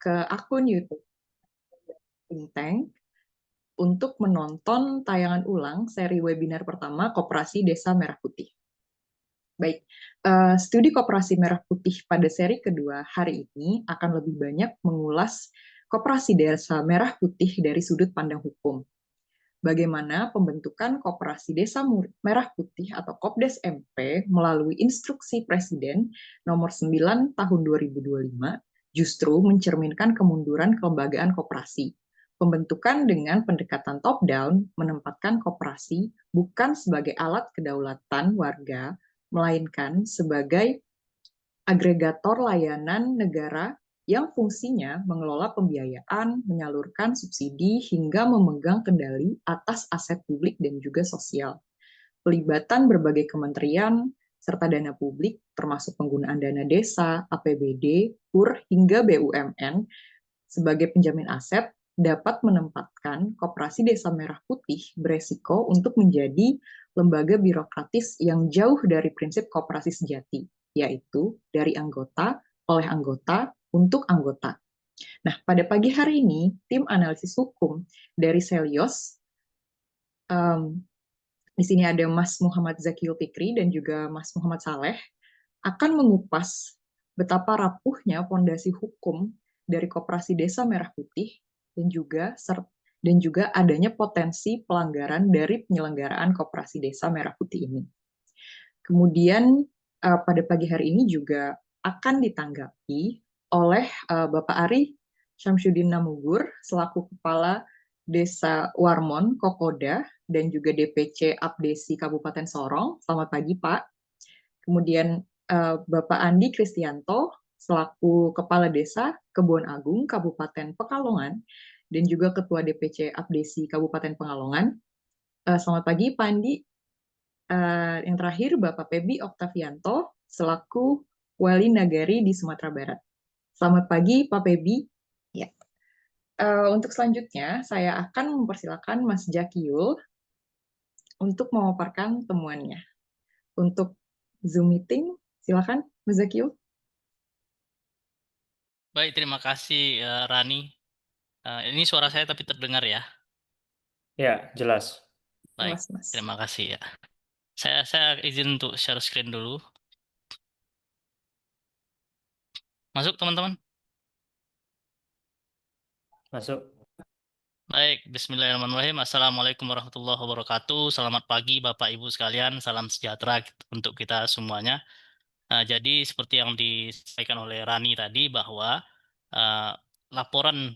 ke akun YouTube Think Tank untuk menonton tayangan ulang seri webinar pertama Koperasi Desa Merah Putih. Baik, studi Koperasi Merah Putih pada seri kedua hari ini akan lebih banyak mengulas Koperasi Desa Merah Putih dari sudut pandang hukum. Bagaimana pembentukan Koperasi Desa Merah Putih atau Kopdes MP melalui instruksi Presiden nomor 9 tahun 2025 justru mencerminkan kemunduran kelembagaan koperasi. Pembentukan dengan pendekatan top-down menempatkan koperasi bukan sebagai alat kedaulatan warga, melainkan sebagai agregator layanan negara yang fungsinya mengelola pembiayaan, menyalurkan subsidi, hingga memegang kendali atas aset publik dan juga sosial. Pelibatan berbagai kementerian, serta dana publik, termasuk penggunaan dana desa, APBD, PUR, hingga BUMN, sebagai penjamin aset, dapat menempatkan Koperasi Desa Merah Putih beresiko untuk menjadi lembaga birokratis yang jauh dari prinsip koperasi sejati, yaitu dari anggota, oleh anggota, untuk anggota. Nah, pada pagi hari ini, tim analisis hukum dari Selios, di sini ada Mas Muhammad Zakiul Fikri dan juga Mas Muhammad Saleh, akan mengupas betapa rapuhnya fondasi hukum dari Koperasi Desa Merah Putih dan juga adanya potensi pelanggaran dari penyelenggaraan Koperasi Desa Merah Putih ini. Kemudian pada pagi hari ini juga akan ditanggapi oleh Bapak Ari Syamsuddin Namugur selaku Kepala Desa Warmon, Kokoda, dan juga DPC Abdesi Kabupaten Sorong. Selamat pagi, Pak. Kemudian Bapak Andi Kristianto selaku Kepala Desa Kebon Agung, Kabupaten Pekalongan, dan juga Ketua DPC Abdesi Kabupaten Pekalongan. Selamat pagi, Pak Andi. Yang terakhir, Bapak Pebi Oktavianto selaku Wali Nagari di Sumatera Barat. Selamat pagi, Pak Pebi. Ya. Untuk selanjutnya, saya akan mempersilakan Mas Jakiul untuk memaparkan temuannya. Untuk Zoom meeting, silakan Mas Zakiul. Baik, terima kasih Rani. Ini suara saya tapi terdengar ya? Ya, jelas. Baik, Jelas, Mas. terima kasih ya. Saya izin untuk share screen dulu. Masuk teman-teman? Masuk. Baik, bismillahirrahmanirrahim. Assalamualaikum warahmatullahi wabarakatuh. Selamat pagi Bapak Ibu sekalian. Salam sejahtera untuk kita semuanya. Jadi seperti yang disampaikan oleh Rani tadi bahwa laporan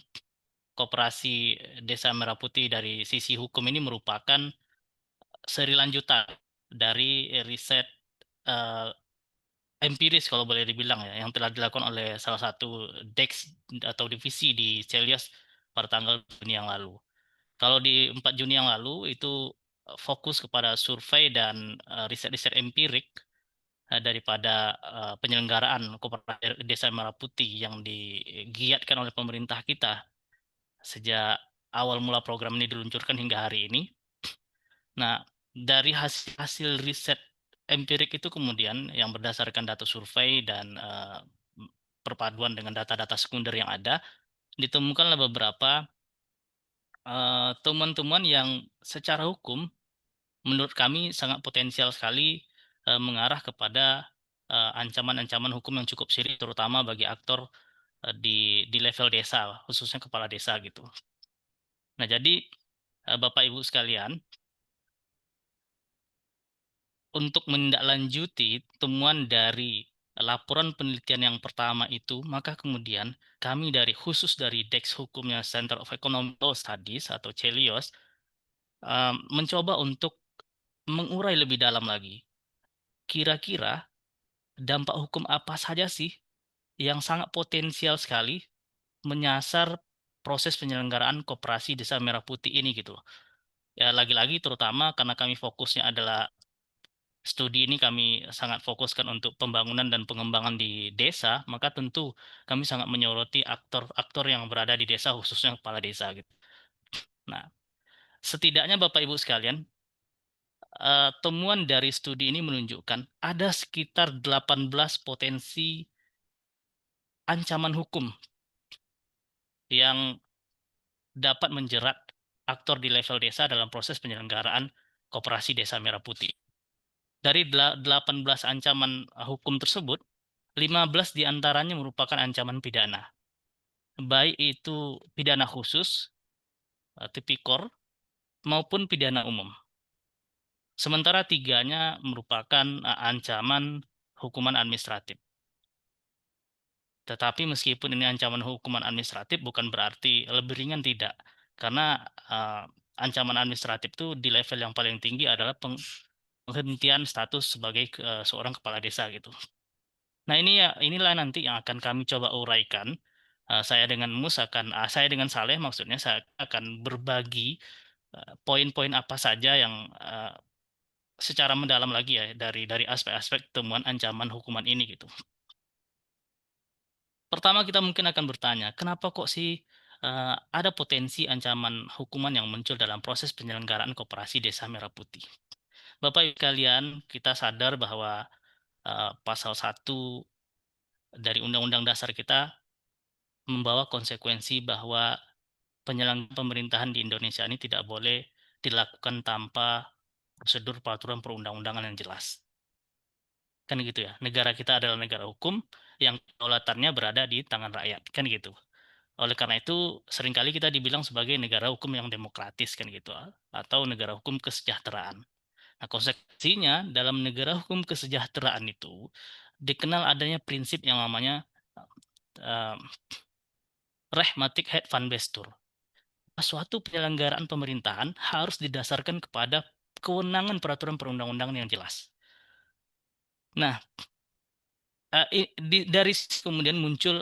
Koperasi Desa Merah Putih dari sisi hukum ini merupakan seri lanjutan dari riset empiris kalau boleh dibilang ya, yang telah dilakukan oleh salah satu DEX atau divisi di Celios pada tanggal Juni yang lalu. Kalau di 4 Juni yang lalu itu fokus kepada survei dan riset-riset empirik daripada penyelenggaraan Koperasi Desa Merah Putih yang digiatkan oleh pemerintah kita sejak awal mula program ini diluncurkan hingga hari ini. Nah, dari hasil riset empirik itu kemudian yang berdasarkan data survei dan perpaduan dengan data-data sekunder yang ada, ditemukanlah beberapa temuan-temuan yang secara hukum menurut kami sangat potensial sekali mengarah kepada ancaman-ancaman hukum yang cukup serius, terutama bagi aktor di level desa, khususnya kepala desa gitu. Nah, jadi Bapak Ibu sekalian, untuk menindaklanjuti temuan dari laporan penelitian yang pertama itu, maka kemudian kami khusus dari DEX Hukumnya Center of Economic Law Studies atau CELIOS mencoba untuk mengurai lebih dalam lagi. Kira-kira dampak hukum apa saja sih yang sangat potensial sekali menyasar proses penyelenggaraan Koperasi Desa Merah Putih ini gitu loh. Ya lagi-lagi terutama karena kami fokusnya adalah studi ini kami sangat fokuskan untuk pembangunan dan pengembangan di desa, maka tentu kami sangat menyoroti aktor-aktor yang berada di desa, khususnya kepala desa gitu. Nah, setidaknya Bapak Ibu sekalian, temuan dari studi ini menunjukkan ada sekitar 18 potensi ancaman hukum yang dapat menjerat aktor di level desa dalam proses penyelenggaraan Koperasi Desa Merah Putih. Dari 18 ancaman hukum tersebut, 15 diantaranya merupakan ancaman pidana. Baik itu pidana khusus, tipikor, maupun pidana umum. Sementara 3-nya merupakan ancaman hukuman administratif. Tetapi meskipun ini ancaman hukuman administratif bukan berarti lebih ringan, tidak. Karena ancaman administratif itu di level yang paling tinggi adalah penghentian status sebagai seorang kepala desa gitu. Nah, inilah nanti yang akan kami coba uraikan. Saya dengan saya dengan Saleh maksudnya, saya akan berbagi poin-poin apa saja yang secara mendalam lagi ya dari aspek-aspek temuan ancaman hukuman ini gitu. Pertama kita mungkin akan bertanya, kenapa kok sih ada potensi ancaman hukuman yang muncul dalam proses penyelenggaraan Koperasi Desa Merah Putih? Bapak Ibu sekalian, kita sadar bahwa pasal 1 dari Undang-Undang Dasar kita membawa konsekuensi bahwa penyelenggaraan pemerintahan di Indonesia ini tidak boleh dilakukan tanpa prosedur peraturan perundang-undangan yang jelas. Kan gitu ya. Negara kita adalah negara hukum yang kedaulatannya berada di tangan rakyat, kan gitu. Oleh karena itu, seringkali kita dibilang sebagai negara hukum yang demokratis, kan gitu, atau negara hukum kesejahteraan. Nah, konsekuensinya dalam negara hukum kesejahteraan itu dikenal adanya prinsip yang namanya uh, Rehmatik het van Bestur. Suatu penyelenggaraan pemerintahan harus didasarkan kepada kewenangan peraturan perundang-undangan yang jelas. Nah, dari kemudian muncul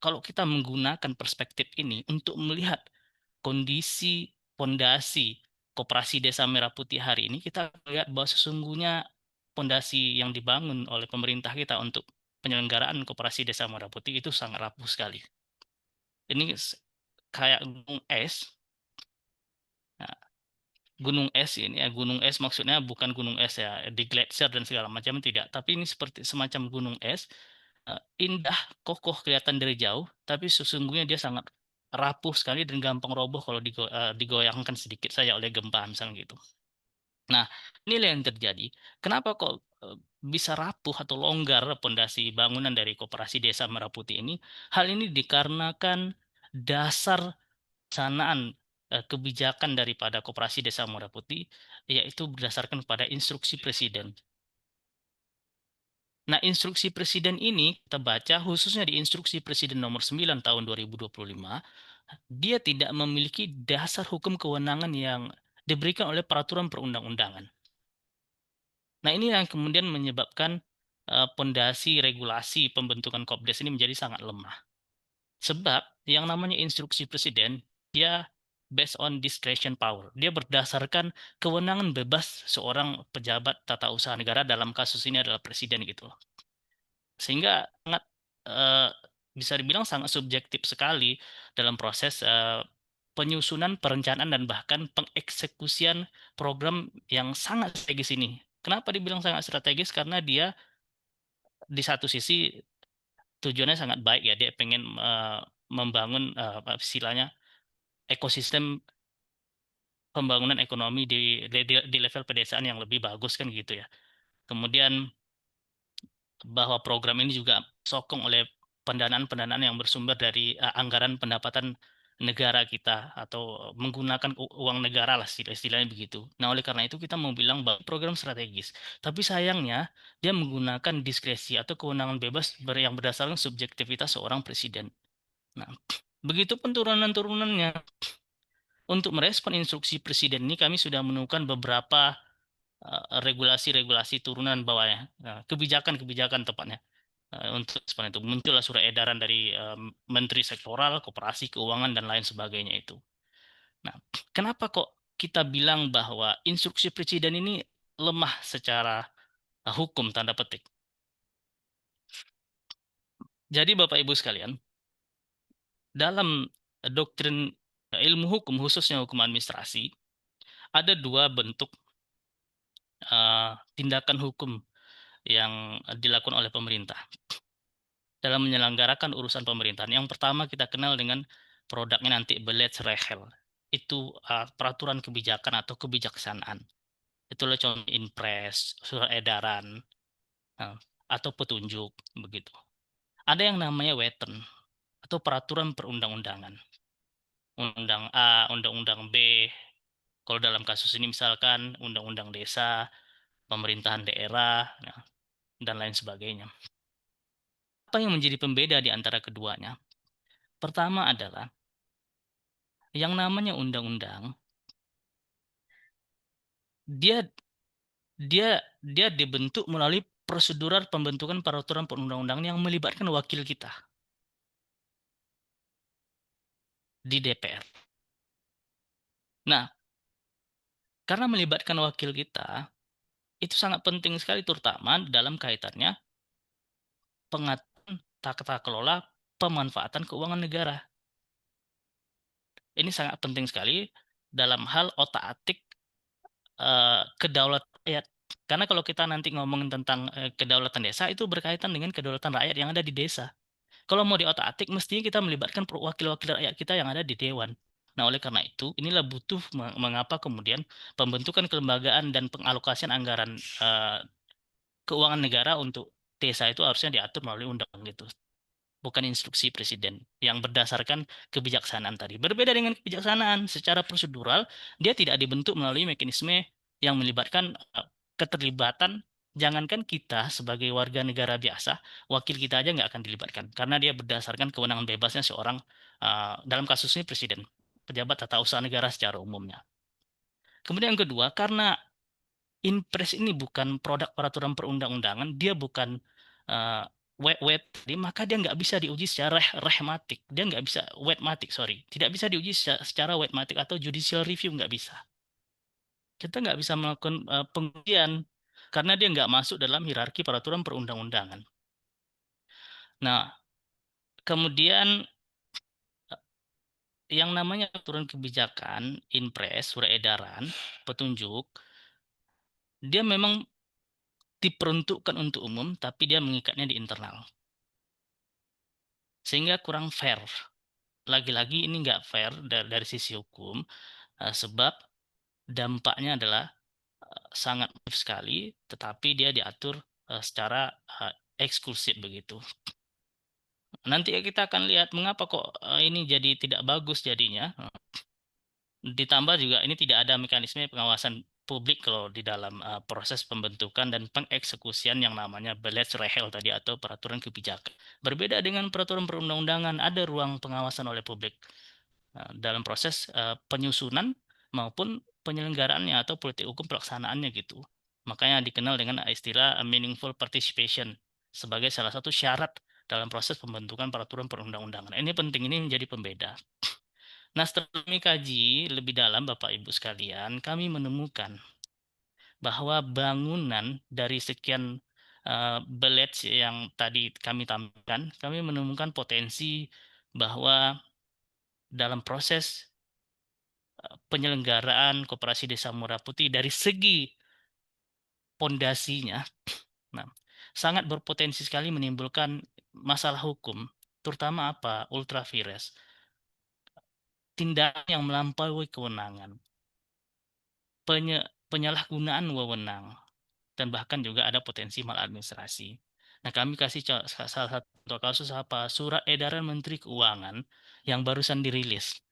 kalau kita menggunakan perspektif ini untuk melihat kondisi pondasi Koperasi Desa Merah Putih hari ini, kita lihat bahwa sesungguhnya pondasi yang dibangun oleh pemerintah kita untuk penyelenggaraan Koperasi Desa Merah Putih itu sangat rapuh sekali. Ini kayak gunung es. Nah, gunung es ini ya, gunung es maksudnya bukan gunung es ya di gletser dan segala macam, tidak, tapi ini seperti semacam gunung es, indah, kokoh kelihatan dari jauh, tapi sesungguhnya dia sangat rapuh sekali dan gampang roboh kalau digoyangkan sedikit saja oleh gempa misalnya gitu. Nah, inilah yang terjadi. Kenapa kok bisa rapuh atau longgar pondasi bangunan dari Koperasi Desa Merah Putih ini? Hal ini dikarenakan dasar pelaksanaan kebijakan daripada Koperasi Desa Merah Putih, yaitu berdasarkan pada instruksi Presiden. Nah, instruksi Presiden ini kita baca khususnya di instruksi Presiden nomor 9 tahun 2025, dia tidak memiliki dasar hukum kewenangan yang diberikan oleh peraturan perundang-undangan. Nah, ini yang kemudian menyebabkan pondasi regulasi pembentukan Kopdes ini menjadi sangat lemah. Sebab yang namanya instruksi Presiden, dia based on discretion power. Dia berdasarkan kewenangan bebas seorang pejabat tata usaha negara, dalam kasus ini adalah Presiden gitu loh. Sehingga sangat bisa dibilang sangat subjektif sekali dalam proses penyusunan, perencanaan, dan bahkan pengeksekusian program yang sangat strategis ini. Kenapa dibilang sangat strategis? Karena dia di satu sisi tujuannya sangat baik ya, dia pengen membangun istilahnya ekosistem pembangunan ekonomi di level pedesaan yang lebih bagus kan gitu ya. Kemudian bahwa program ini juga sokong oleh pendanaan-pendanaan yang bersumber dari anggaran pendapatan negara kita atau menggunakan uang negara lah istilahnya begitu. Nah, oleh karena itu kita mau bilang bahwa program strategis. Tapi sayangnya dia menggunakan diskresi atau kewenangan bebas yang berdasarkan subjektivitas seorang presiden. Nah, begitupun turunan-turunannya. Untuk merespon instruksi presiden ini kami sudah menemukan beberapa regulasi-regulasi turunan bawahnya, kebijakan-kebijakan tepatnya. Untuk respon itu muncullah surat edaran dari Menteri Sektoral, Koperasi, Keuangan, dan lain sebagainya itu. Nah, kenapa kok kita bilang bahwa instruksi presiden ini lemah secara hukum tanda petik? Jadi Bapak Ibu sekalian, dalam doktrin ilmu hukum khususnya hukum administrasi, ada dua bentuk tindakan hukum yang dilakukan oleh pemerintah. dalam menyelenggarakan urusan pemerintahan. Yang pertama kita kenal dengan produknya nanti Beledsrecht. Itu peraturan kebijakan atau kebijaksanaan. Itulah contoh impres, surat edaran, atau petunjuk begitu. Ada yang namanya Wetten atau peraturan perundang-undangan. Undang A, undang-undang B. Kalau dalam kasus ini misalkan undang-undang desa, pemerintahan daerah, dan lain sebagainya. Apa yang menjadi pembeda di antara keduanya? Pertama adalah yang namanya undang-undang, dia dia dia dibentuk melalui prosedural pembentukan peraturan perundang-undangan yang melibatkan wakil kita di DPR. Nah, karena melibatkan wakil kita, itu sangat penting sekali terutama dalam kaitannya pengaturan tata kelola pemanfaatan keuangan negara. Ini sangat penting sekali dalam hal otak-atik kedaulatan rakyat. Karena kalau kita nanti ngomongin tentang kedaulatan desa, itu berkaitan dengan kedaulatan rakyat yang ada di desa. Kalau mau di otak-atik, mestinya kita melibatkan wakil-wakil rakyat kita yang ada di dewan. Nah, oleh karena itu, inilah butuh mengapa kemudian pembentukan kelembagaan dan pengalokasian anggaran keuangan negara untuk desa itu harusnya diatur melalui undang-undang itu, bukan instruksi presiden yang berdasarkan kebijaksanaan tadi. Berbeda dengan kebijaksanaan, secara prosedural dia tidak dibentuk melalui mekanisme yang melibatkan keterlibatan. Jangankan kita sebagai warga negara biasa, wakil kita aja nggak akan dilibatkan karena dia berdasarkan kewenangan bebasnya seorang dalam kasus ini presiden, pejabat tata usaha negara secara umumnya. Kemudian yang kedua, karena Impres ini bukan produk peraturan perundang-undangan, dia bukan web tadi, maka dia nggak bisa diuji secara rehmatik, dia nggak bisa webmatik, sorry, tidak bisa diuji secara webmatik atau judicial review, nggak bisa. Kita nggak bisa melakukan pengujian karena dia nggak masuk dalam hierarki peraturan perundang-undangan. Nah, kemudian yang namanya aturan kebijakan, impres, surat edaran, petunjuk, dia memang diperuntukkan untuk umum, tapi dia mengikatnya di internal. Sehingga kurang fair. Lagi-lagi ini nggak fair dari sisi hukum, sebab dampaknya adalah sangat sekali, tetapi dia diatur secara eksklusif begitu. Nanti kita akan lihat mengapa kok ini jadi tidak bagus jadinya. Ditambah juga ini tidak ada mekanisme pengawasan publik kalau di dalam proses pembentukan dan pengeksekusian yang namanya Beledsrecht tadi atau peraturan kebijakan. Berbeda dengan peraturan perundang-undangan, ada ruang pengawasan oleh publik dalam proses penyusunan maupun penyelenggaraannya atau politik hukum pelaksanaannya gitu. Makanya dikenal dengan istilah meaningful participation sebagai salah satu syarat dalam proses pembentukan peraturan perundang-undangan. Ini penting, ini menjadi pembeda. Nah, setelah kami kaji lebih dalam, Bapak Ibu sekalian, kami menemukan bahwa bangunan dari sekian belets yang tadi kami tampilkan, kami menemukan potensi bahwa dalam proses penyelenggaraan Koperasi Desa Muara Putih dari segi pondasinya, nah, sangat berpotensi sekali menimbulkan masalah hukum, terutama apa? Ultra vires, tindakan yang melampaui kewenangan, penyalahgunaan wewenang, dan bahkan juga ada potensi maladministrasi. Nah, kami kasih salah satu kasus apa? Surat edaran Menteri Keuangan yang barusan dirilis,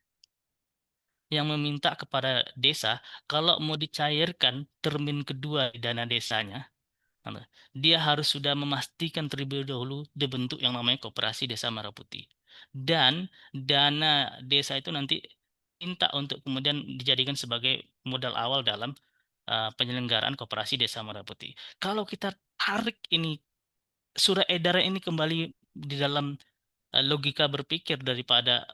yang meminta kepada desa kalau mau dicairkan termin kedua di dana desanya, dia harus sudah memastikan terlebih dahulu dibentuk yang namanya Koperasi Desa Merah Putih. Dan dana desa itu nanti minta untuk kemudian dijadikan sebagai modal awal dalam penyelenggaraan Koperasi Desa Merah Putih. Kalau kita tarik ini surat edaran ini kembali di dalam logika berpikir daripada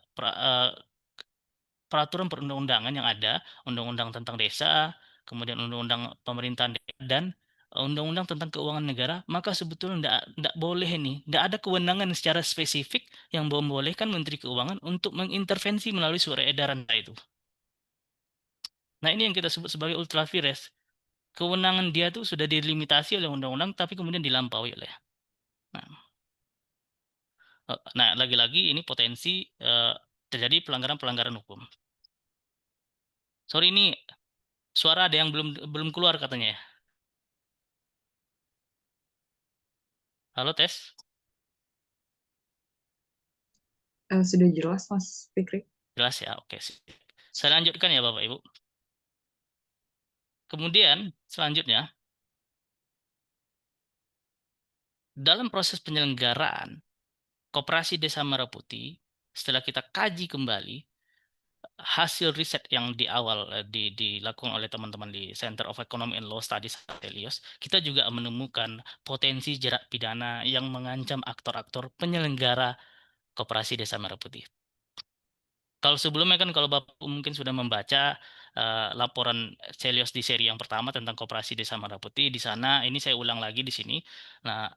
peraturan perundang-undangan yang ada, undang-undang tentang desa, kemudian undang-undang pemerintahan dan undang-undang tentang keuangan negara, maka sebetulnya tidak boleh nih, tidak ada kewenangan secara spesifik yang membolehkan Menteri Keuangan untuk mengintervensi melalui surat edaran itu. Nah, ini yang kita sebut sebagai ultra vires. Kewenangan dia tuh sudah dilimitasi oleh undang-undang, tapi kemudian dilampaui oleh. Nah, Nah, lagi-lagi ini potensi terjadi pelanggaran-pelanggaran hukum. Sorry, ini suara ada yang belum keluar katanya ya. Halo, tes. Sudah jelas, Mas Fikri. Jelas ya, oke. Saya lanjutkan ya Bapak Ibu. Kemudian selanjutnya, dalam proses penyelenggaraan Koperasi Desa Merah Putih, setelah kita kaji kembali hasil riset yang di awal dilakukan oleh teman-teman di Center of Economic and Law Studies Atelios, kita juga menemukan potensi jerat pidana yang mengancam aktor-aktor penyelenggara Koperasi Desa Merah Putih. Kalau sebelumnya kan kalau Bapak mungkin sudah membaca laporan Celios di seri yang pertama tentang Koperasi Desa Merah Putih, di sana ini saya ulang lagi di sini. Nah,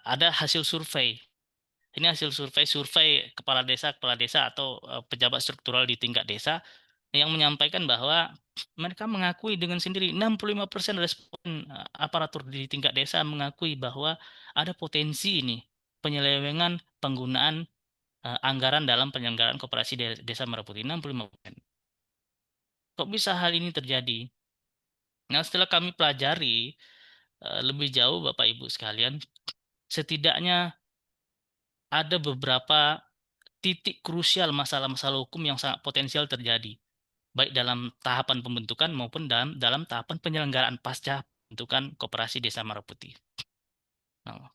ada hasil survei. Ini hasil survei kepala desa atau pejabat struktural di tingkat desa yang menyampaikan bahwa mereka mengakui dengan sendiri 65% respon aparatur di tingkat desa mengakui bahwa ada potensi ini penyelewengan penggunaan anggaran dalam penyelenggaraan Koperasi Desa Merah Putih 65%. Kok bisa hal ini terjadi? Nah, setelah kami pelajari lebih jauh Bapak Ibu sekalian, setidaknya ada beberapa titik krusial masalah-masalah hukum yang sangat potensial terjadi, baik dalam tahapan pembentukan maupun dalam tahapan penyelenggaraan pasca pembentukan Koperasi Desa Merah Putih. Nah,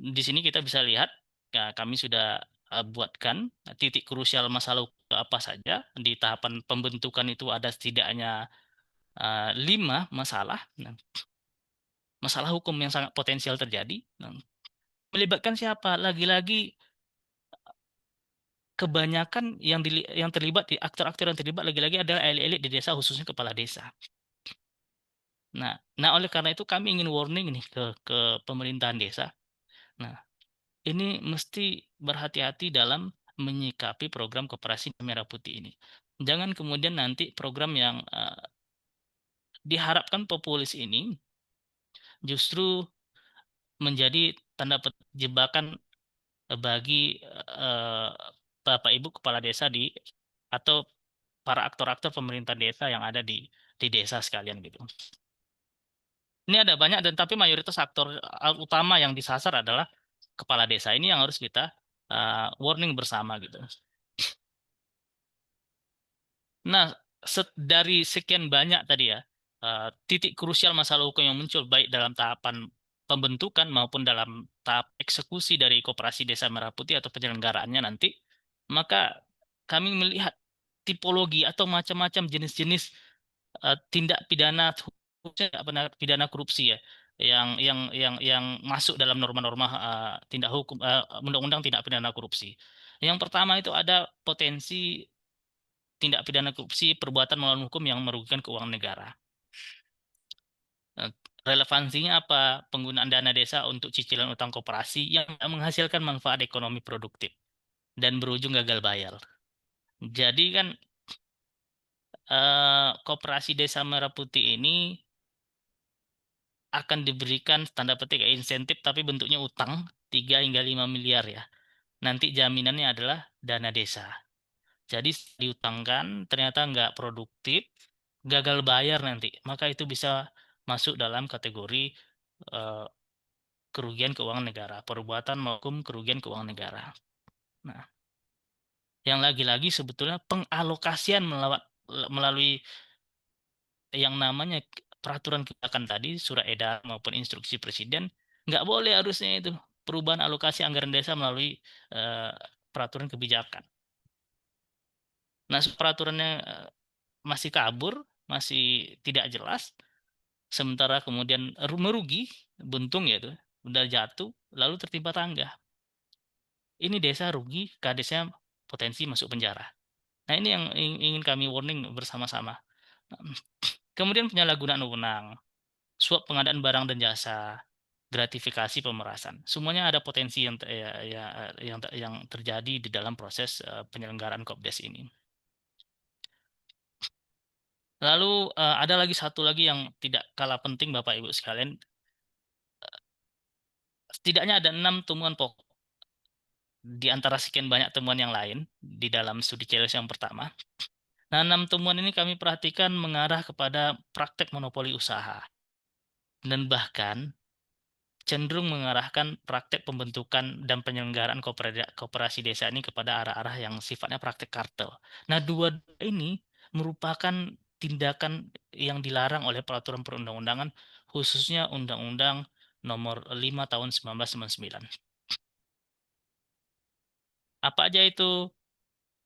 di sini kita bisa lihat, ya, kami sudah buatkan titik krusial masalah apa saja. Di tahapan pembentukan itu ada setidaknya 5 masalah. Nah, masalah hukum yang sangat potensial terjadi. Nah, melibatkan siapa? Lagi-lagi kebanyakan yang terlibat di aktor-aktor yang terlibat lagi-lagi adalah elit-elit di desa, khususnya kepala desa. Nah, oleh karena itu kami ingin warning nih ke pemerintahan desa. Nah, ini mesti berhati-hati dalam menyikapi program Koperasi Merah Putih ini. Jangan kemudian nanti program yang diharapkan populis ini justru menjadi tanda petik jebakan bagi Bapak Ibu kepala desa atau para aktor-aktor pemerintah desa yang ada di desa sekalian gitu. Ini ada banyak dan tapi mayoritas aktor utama yang disasar adalah kepala desa. Ini yang harus kita warning bersama gitu. Nah, dari sekian banyak tadi ya titik krusial masalah hukum yang muncul baik dalam tahapan pembentukan maupun dalam tahap eksekusi dari Koperasi Desa Merah Putih atau penyelenggaraannya nanti, maka kami melihat tipologi atau macam-macam jenis-jenis tindak pidana khususnya pidana korupsi ya yang masuk dalam norma-norma tindak hukum undang-undang tindak pidana korupsi. Yang pertama itu ada potensi tindak pidana korupsi perbuatan melawan hukum yang merugikan keuangan negara. Relevansinya apa? Penggunaan dana desa untuk cicilan utang koperasi yang menghasilkan manfaat ekonomi produktif dan berujung gagal bayar. Jadi kan Koperasi Desa Merah Putih ini akan diberikan tanda petik insentif tapi bentuknya utang 3 hingga 5 miliar ya. Nanti jaminannya adalah dana desa. Jadi diutangkan ternyata nggak produktif, gagal bayar nanti. Maka itu bisa masuk dalam kategori kerugian keuangan negara, perbuatan maupun kerugian keuangan negara. Nah, yang lagi-lagi sebetulnya pengalokasian melalui yang namanya peraturan kebijakan tadi, surat edaran maupun instruksi presiden, nggak boleh harusnya itu perubahan alokasi anggaran desa melalui peraturan kebijakan. Nah, peraturannya masih kabur, masih tidak jelas, sementara kemudian merugi, buntung ya itu, udah jatuh, lalu tertimpa tangga. Ini desa rugi, kadesnya potensi masuk penjara. Nah, ini yang ingin kami warning bersama-sama. Kemudian penyalahgunaan wewenang, suap pengadaan barang dan jasa, gratifikasi pemerasan. Semuanya ada potensi yang terjadi di dalam proses penyelenggaraan Kopdes ini. Lalu ada lagi satu lagi yang tidak kalah penting Bapak Ibu sekalian. Setidaknya ada 6 temuan pokok di antara sekian banyak temuan yang lain di dalam studi Celios yang pertama. Nah, 6 temuan ini kami perhatikan mengarah kepada praktek monopoli usaha dan bahkan cenderung mengarahkan praktek pembentukan dan penyelenggaraan koperasi desa ini kepada arah-arah yang sifatnya praktek kartel. Nah, dua ini merupakan tindakan yang dilarang oleh peraturan perundang-undangan, khususnya Undang-Undang Nomor 5 Tahun 1999. Apa aja itu?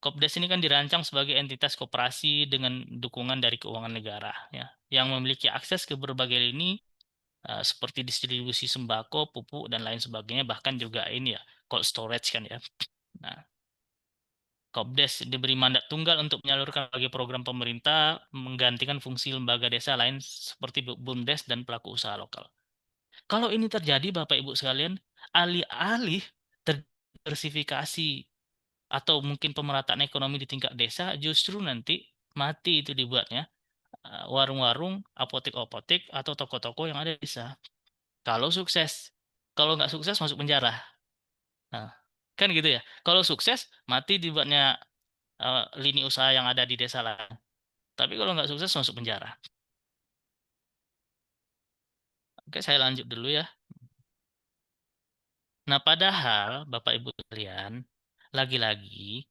Kopdes ini kan dirancang sebagai entitas koperasi dengan dukungan dari keuangan negara, ya, yang memiliki akses ke berbagai lini seperti distribusi sembako, pupuk, dan lain sebagainya, bahkan juga ini ya, cold storage kan ya. Nah, Kopdes diberi mandat tunggal untuk menyalurkan berbagai program pemerintah, menggantikan fungsi lembaga desa lain seperti BUMDes dan pelaku usaha lokal. Kalau ini terjadi, Bapak Ibu sekalian, alih-alih diversifikasi atau mungkin pemerataan ekonomi di tingkat desa, justru nanti mati itu dibuatnya warung-warung, apotek-apotek, atau toko-toko yang ada di desa. Kalau sukses, kalau nggak sukses masuk penjara. Nah, kan gitu ya. Kalau sukses mati dibuatnya lini usaha yang ada di desa lain. Tapi kalau nggak sukses masuk penjara. Oke, saya lanjut dulu ya. Nah, padahal Bapak Ibu sekalian, lagi-lagi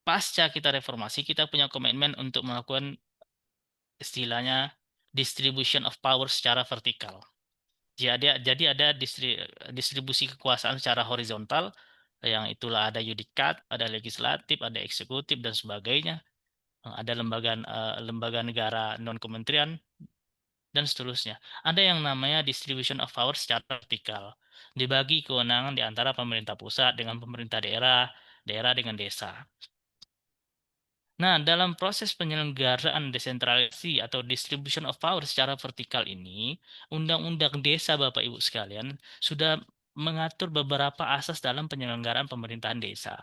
pasca kita reformasi, kita punya komitmen untuk melakukan istilahnya distribution of power secara vertikal. Jadi ada distribusi kekuasaan secara horizontal, yang itulah ada yudikat, ada legislatif, ada eksekutif, dan sebagainya. Ada lembaga negara non-kementerian, dan seterusnya. Ada yang namanya distribution of power secara vertikal. Dibagi kewenangan di antara pemerintah pusat dengan pemerintah daerah, daerah dengan desa. Nah, dalam proses penyelenggaraan desentralisasi atau distribution of power secara vertikal ini, Undang-Undang Desa Bapak Ibu sekalian sudah mengatur beberapa asas dalam penyelenggaraan pemerintahan desa.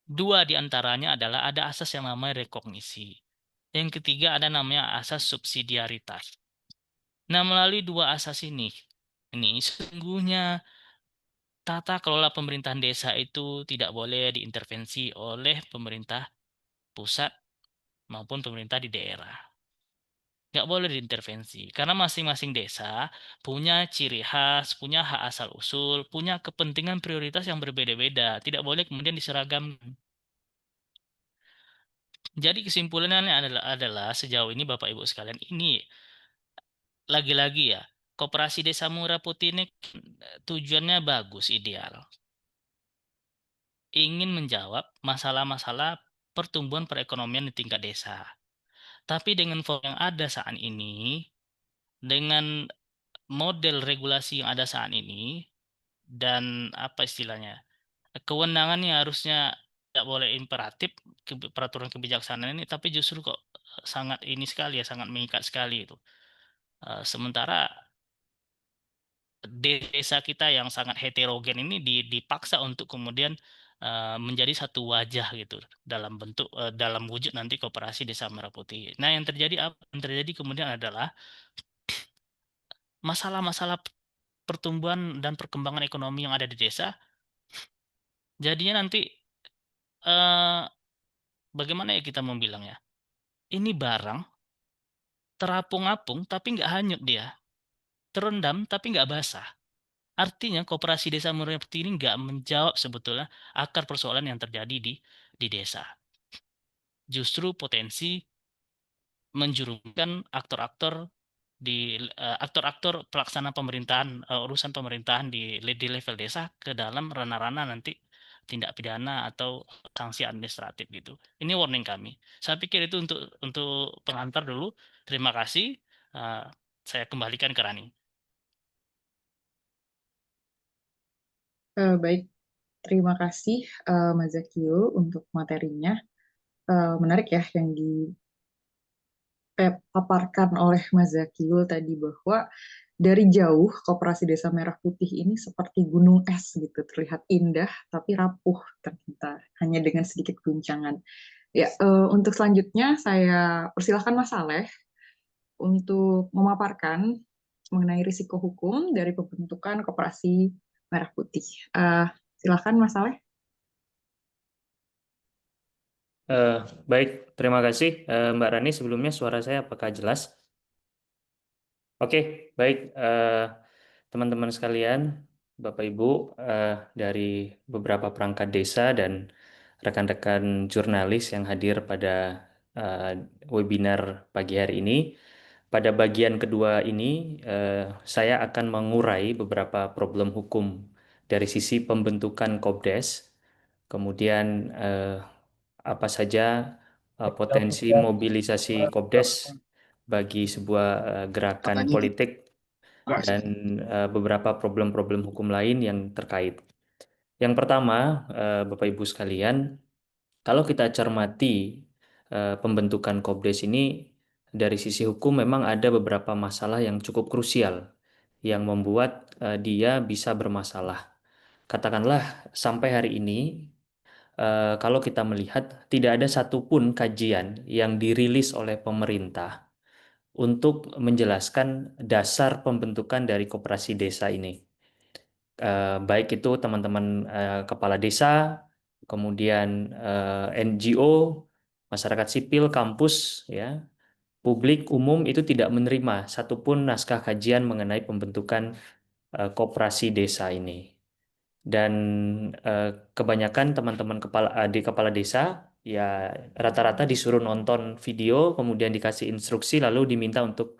Dua di antaranya adalah ada asas yang namanya rekognisi. Yang ketiga ada namanya asas subsidiaritas. Nah, melalui dua asas ini sesungguhnya tata kelola pemerintahan desa itu tidak boleh diintervensi oleh pemerintah pusat maupun pemerintah di daerah. Nggak boleh diintervensi, karena masing-masing desa punya ciri khas, punya hak asal-usul, punya kepentingan prioritas yang berbeda-beda. Tidak boleh kemudian diseragamkan. Jadi kesimpulannya adalah sejauh ini Bapak Ibu sekalian, ini lagi-lagi ya, Koperasi Desa Murah Putih ini tujuannya bagus, ideal. Ingin menjawab masalah-masalah pertumbuhan perekonomian di tingkat desa. Tapi dengan form yang ada saat ini, dengan model regulasi yang ada saat ini, dan apa istilahnya, kewenangannya harusnya tidak boleh imperatif peraturan kebijaksanaan ini, tapi justru kok sangat ini sekali ya, sangat mengikat sekali itu. Sementara desa kita yang sangat heterogen ini dipaksa untuk kemudian menjadi satu wajah gitu dalam bentuk dalam wujud nanti Koperasi Desa Merah Putih. Nah, yang terjadi kemudian adalah masalah-masalah pertumbuhan dan perkembangan ekonomi yang ada di desa. Jadinya nanti bagaimana ya kita mau bilang ya? Ini barang terapung-apung tapi nggak hanyut dia, terendam tapi nggak basah. Artinya Koperasi Desa Murah Putih ini nggak menjawab sebetulnya akar persoalan yang terjadi di desa. Justru potensi menjurumuskan aktor-aktor pelaksana pemerintahan, urusan pemerintahan di level desa ke dalam ranah-ranah nanti tindak pidana atau sanksi administratif gitu. Ini warning kami. Saya pikir itu untuk pengantar dulu. Terima kasih. Saya kembalikan ke Rani. Baik, terima kasih Mas Zakio untuk materinya. Menarik ya yang dipaparkan oleh Mas Zakio tadi, bahwa dari jauh Koperasi Desa Merah Putih ini seperti gunung es gitu, terlihat indah tapi rapuh ternyata hanya dengan sedikit guncangan. Ya, untuk selanjutnya saya persilahkan Mas Saleh untuk memaparkan mengenai risiko hukum dari pembentukan koperasi merah putih. Silakan Mas Saleh. Baik, terima kasih Mbak Rani. Sebelumnya suara saya apakah jelas? Oke, baik teman-teman sekalian, Bapak Ibu dari beberapa perangkat desa dan rekan-rekan jurnalis yang hadir pada webinar pagi hari ini. Pada bagian kedua ini, saya akan mengurai beberapa problem hukum dari sisi pembentukan Kopdes, kemudian apa saja potensi mobilisasi Kopdes bagi sebuah gerakan politik dan beberapa problem-problem hukum lain yang terkait. Yang pertama, Bapak Ibu sekalian, kalau kita cermati pembentukan Kopdes ini dari sisi hukum memang ada beberapa masalah yang cukup krusial yang membuat dia bisa bermasalah. Katakanlah sampai hari ini kalau kita melihat tidak ada satupun kajian yang dirilis oleh pemerintah untuk menjelaskan dasar pembentukan dari koperasi desa ini. Baik itu teman-teman kepala desa, kemudian NGO, masyarakat sipil, kampus, ya, publik umum itu tidak menerima satupun naskah kajian mengenai pembentukan koperasi desa ini. Dan kebanyakan teman-teman di kepala desa ya rata-rata disuruh nonton video, kemudian dikasih instruksi, lalu diminta untuk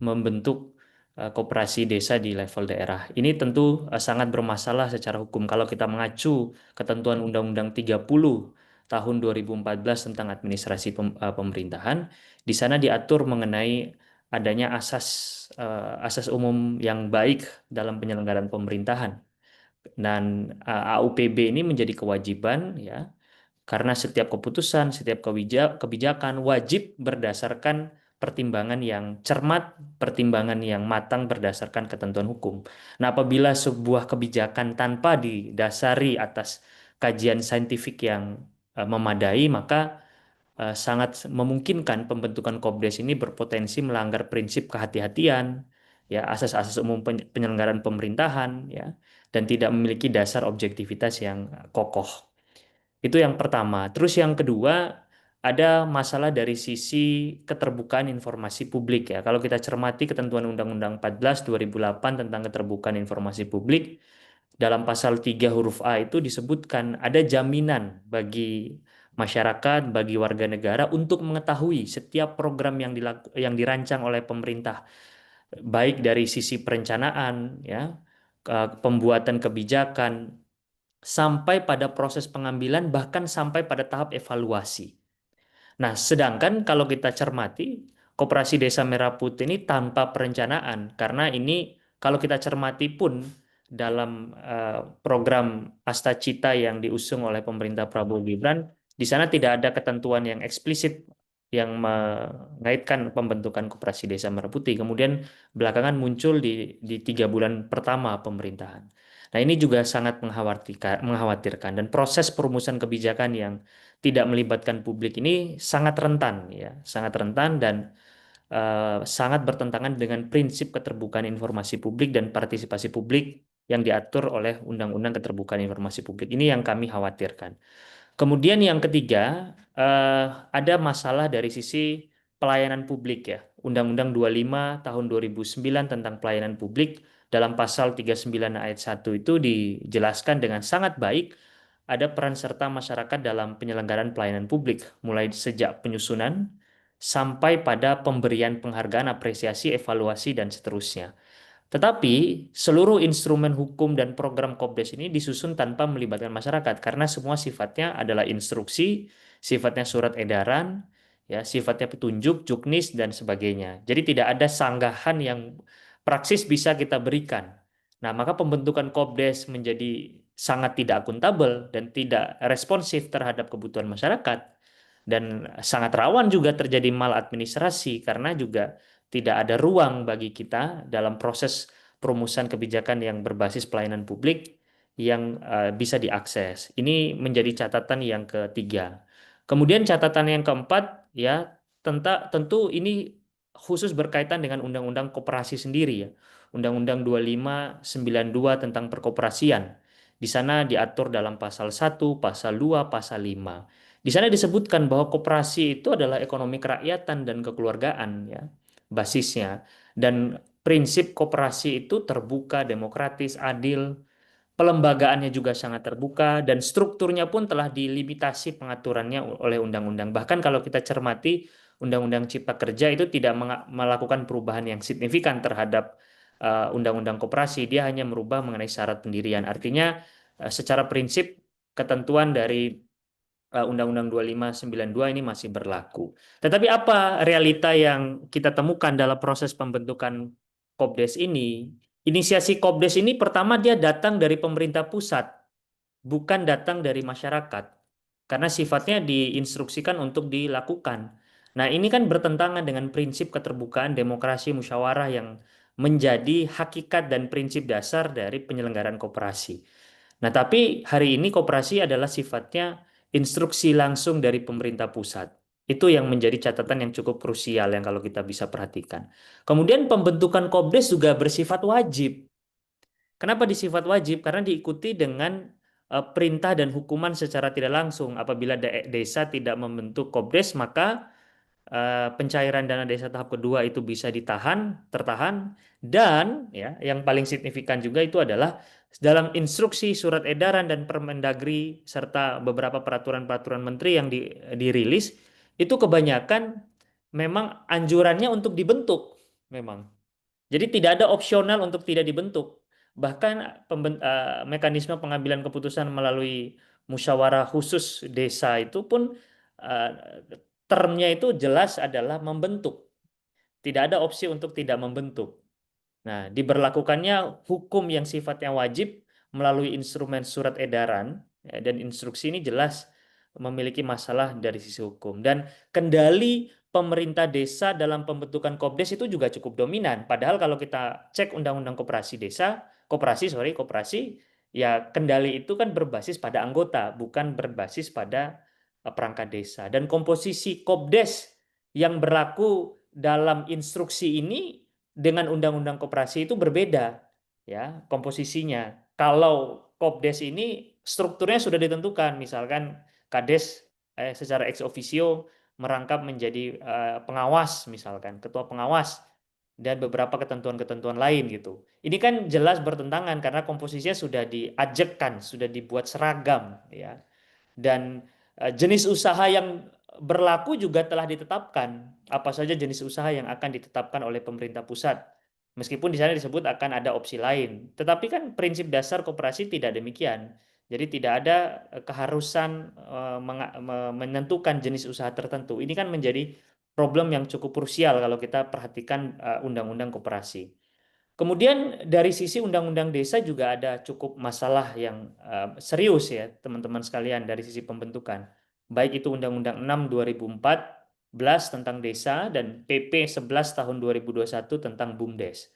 membentuk koperasi desa di level daerah. Ini tentu sangat bermasalah secara hukum. Kalau kita mengacu ketentuan Undang-Undang 30 tahun 2014 tentang administrasi pemerintahan, di sana diatur mengenai adanya asas umum yang baik dalam penyelenggaraan pemerintahan. Dan AUPB ini menjadi kewajiban, ya, karena setiap keputusan, setiap kebijakan wajib berdasarkan pertimbangan yang cermat, pertimbangan yang matang berdasarkan ketentuan hukum. Nah, apabila sebuah kebijakan tanpa didasari atas kajian saintifik yang memadai, maka sangat memungkinkan pembentukan Kopdes ini berpotensi melanggar prinsip kehati-hatian, ya, asas-asas umum penyelenggaraan pemerintahan, ya, dan tidak memiliki dasar objektivitas yang kokoh. Itu yang pertama. Terus yang kedua, ada masalah dari sisi keterbukaan informasi publik, ya. Kalau kita cermati ketentuan Undang-Undang 14 2008 tentang keterbukaan informasi publik, dalam pasal 3 huruf A itu disebutkan ada jaminan bagi masyarakat, bagi warga negara untuk mengetahui setiap program yang dirancang oleh pemerintah, baik dari sisi perencanaan, ya, pembuatan kebijakan, sampai pada proses pengambilan, bahkan sampai pada tahap evaluasi. Nah, sedangkan kalau kita cermati, Koperasi Desa Merah Putih ini tanpa perencanaan, karena ini kalau kita cermati pun dalam program Astacita yang diusung oleh pemerintah Prabowo Gibran, di sana tidak ada ketentuan yang eksplisit yang mengaitkan pembentukan Koperasi Desa Merah Putih. Kemudian belakangan muncul di 3 bulan pertama pemerintahan. Nah, ini juga sangat mengkhawatirkan dan proses perumusan kebijakan yang tidak melibatkan publik ini sangat rentan, ya, sangat rentan dan sangat bertentangan dengan prinsip keterbukaan informasi publik dan partisipasi publik yang diatur oleh Undang-Undang Keterbukaan Informasi Publik. Ini yang kami khawatirkan. Kemudian yang ketiga, ada masalah dari sisi pelayanan publik, ya. Undang-Undang 25 tahun 2009 tentang pelayanan publik dalam pasal 39 ayat 1 itu dijelaskan dengan sangat baik ada peran serta masyarakat dalam penyelenggaraan pelayanan publik, mulai sejak penyusunan sampai pada pemberian penghargaan, apresiasi, evaluasi, dan seterusnya. Tetapi seluruh instrumen hukum dan program Kopdes ini disusun tanpa melibatkan masyarakat karena semua sifatnya adalah instruksi, sifatnya surat edaran, ya, sifatnya petunjuk, juknis dan sebagainya. Jadi tidak ada sanggahan yang praksis bisa kita berikan. Nah, maka pembentukan Kopdes menjadi sangat tidak akuntabel dan tidak responsif terhadap kebutuhan masyarakat dan sangat rawan juga terjadi maladministrasi karena juga tidak ada ruang bagi kita dalam proses perumusan kebijakan yang berbasis pelayanan publik yang bisa diakses. Ini menjadi catatan yang ketiga. Kemudian catatan yang keempat, ya, tentu ini khusus berkaitan dengan Undang-Undang Koperasi sendiri ya. Undang-Undang 2592 tentang perkoperasian. Di sana diatur dalam pasal 1, pasal 2, pasal 5. Di sana disebutkan bahwa koperasi itu adalah ekonomi kerakyatan dan kekeluargaan ya, basisnya. Dan prinsip koperasi itu terbuka, demokratis, adil, pelembagaannya juga sangat terbuka dan strukturnya pun telah dilimitasi pengaturannya oleh undang-undang. Bahkan kalau kita cermati Undang-Undang Cipta Kerja itu tidak melakukan perubahan yang signifikan terhadap Undang-Undang Koperasi. Dia hanya merubah mengenai syarat pendirian. Artinya secara prinsip ketentuan dari Undang-Undang 2592 ini masih berlaku. Tetapi apa realita yang kita temukan dalam proses pembentukan Kopdes ini? Inisiasi Kopdes ini pertama dia datang dari pemerintah pusat, bukan datang dari masyarakat. Karena sifatnya diinstruksikan untuk dilakukan. Nah, ini kan bertentangan dengan prinsip keterbukaan demokrasi musyawarah yang menjadi hakikat dan prinsip dasar dari penyelenggaraan koperasi. Nah, tapi hari ini koperasi adalah sifatnya instruksi langsung dari pemerintah pusat. Itu yang menjadi catatan yang cukup krusial yang kalau kita bisa perhatikan. Kemudian pembentukan Kopdes juga bersifat wajib. Kenapa disifat wajib? Karena diikuti dengan perintah dan hukuman secara tidak langsung. Apabila desa tidak membentuk Kopdes, maka pencairan dana desa tahap kedua itu bisa tertahan, dan ya, yang paling signifikan juga itu adalah dalam instruksi, surat edaran dan Permendagri serta beberapa peraturan-peraturan menteri yang dirilis itu kebanyakan memang anjurannya untuk dibentuk memang. Jadi tidak ada opsional untuk tidak dibentuk. Bahkan mekanisme pengambilan keputusan melalui musyawarah khusus desa itu pun uh, termnya itu jelas adalah membentuk. Tidak ada opsi untuk tidak membentuk. Nah, diberlakukannya hukum yang sifatnya wajib melalui instrumen surat edaran ya, dan instruksi ini jelas memiliki masalah dari sisi hukum. Dan kendali pemerintah desa dalam pembentukan Kopdes itu juga cukup dominan. Padahal kalau kita cek Undang-Undang Koperasi, ya kendali itu kan berbasis pada anggota, bukan berbasis pada perangkat desa. Dan komposisi Kopdes yang berlaku dalam instruksi ini dengan Undang-Undang Koperasi itu berbeda ya komposisinya. Kalau Kopdes ini strukturnya sudah ditentukan, misalkan Kades secara ex officio merangkap menjadi pengawas, misalkan ketua pengawas dan beberapa ketentuan-ketentuan lain gitu. Ini kan jelas bertentangan karena komposisinya sudah diajekkan, sudah dibuat seragam ya. Dan jenis usaha yang berlaku juga telah ditetapkan. Apa saja jenis usaha yang akan ditetapkan oleh pemerintah pusat. Meskipun di sana disebut akan ada opsi lain. Tetapi kan prinsip dasar koperasi tidak demikian. Jadi tidak ada keharusan menentukan jenis usaha tertentu. Ini kan menjadi problem yang cukup krusial kalau kita perhatikan undang-undang koperasi. Kemudian dari sisi undang-undang desa juga ada cukup masalah yang serius ya teman-teman sekalian dari sisi pembentukan. Baik itu Undang-Undang 6 2014 tentang desa dan PP 11 tahun 2021 tentang BUMDes.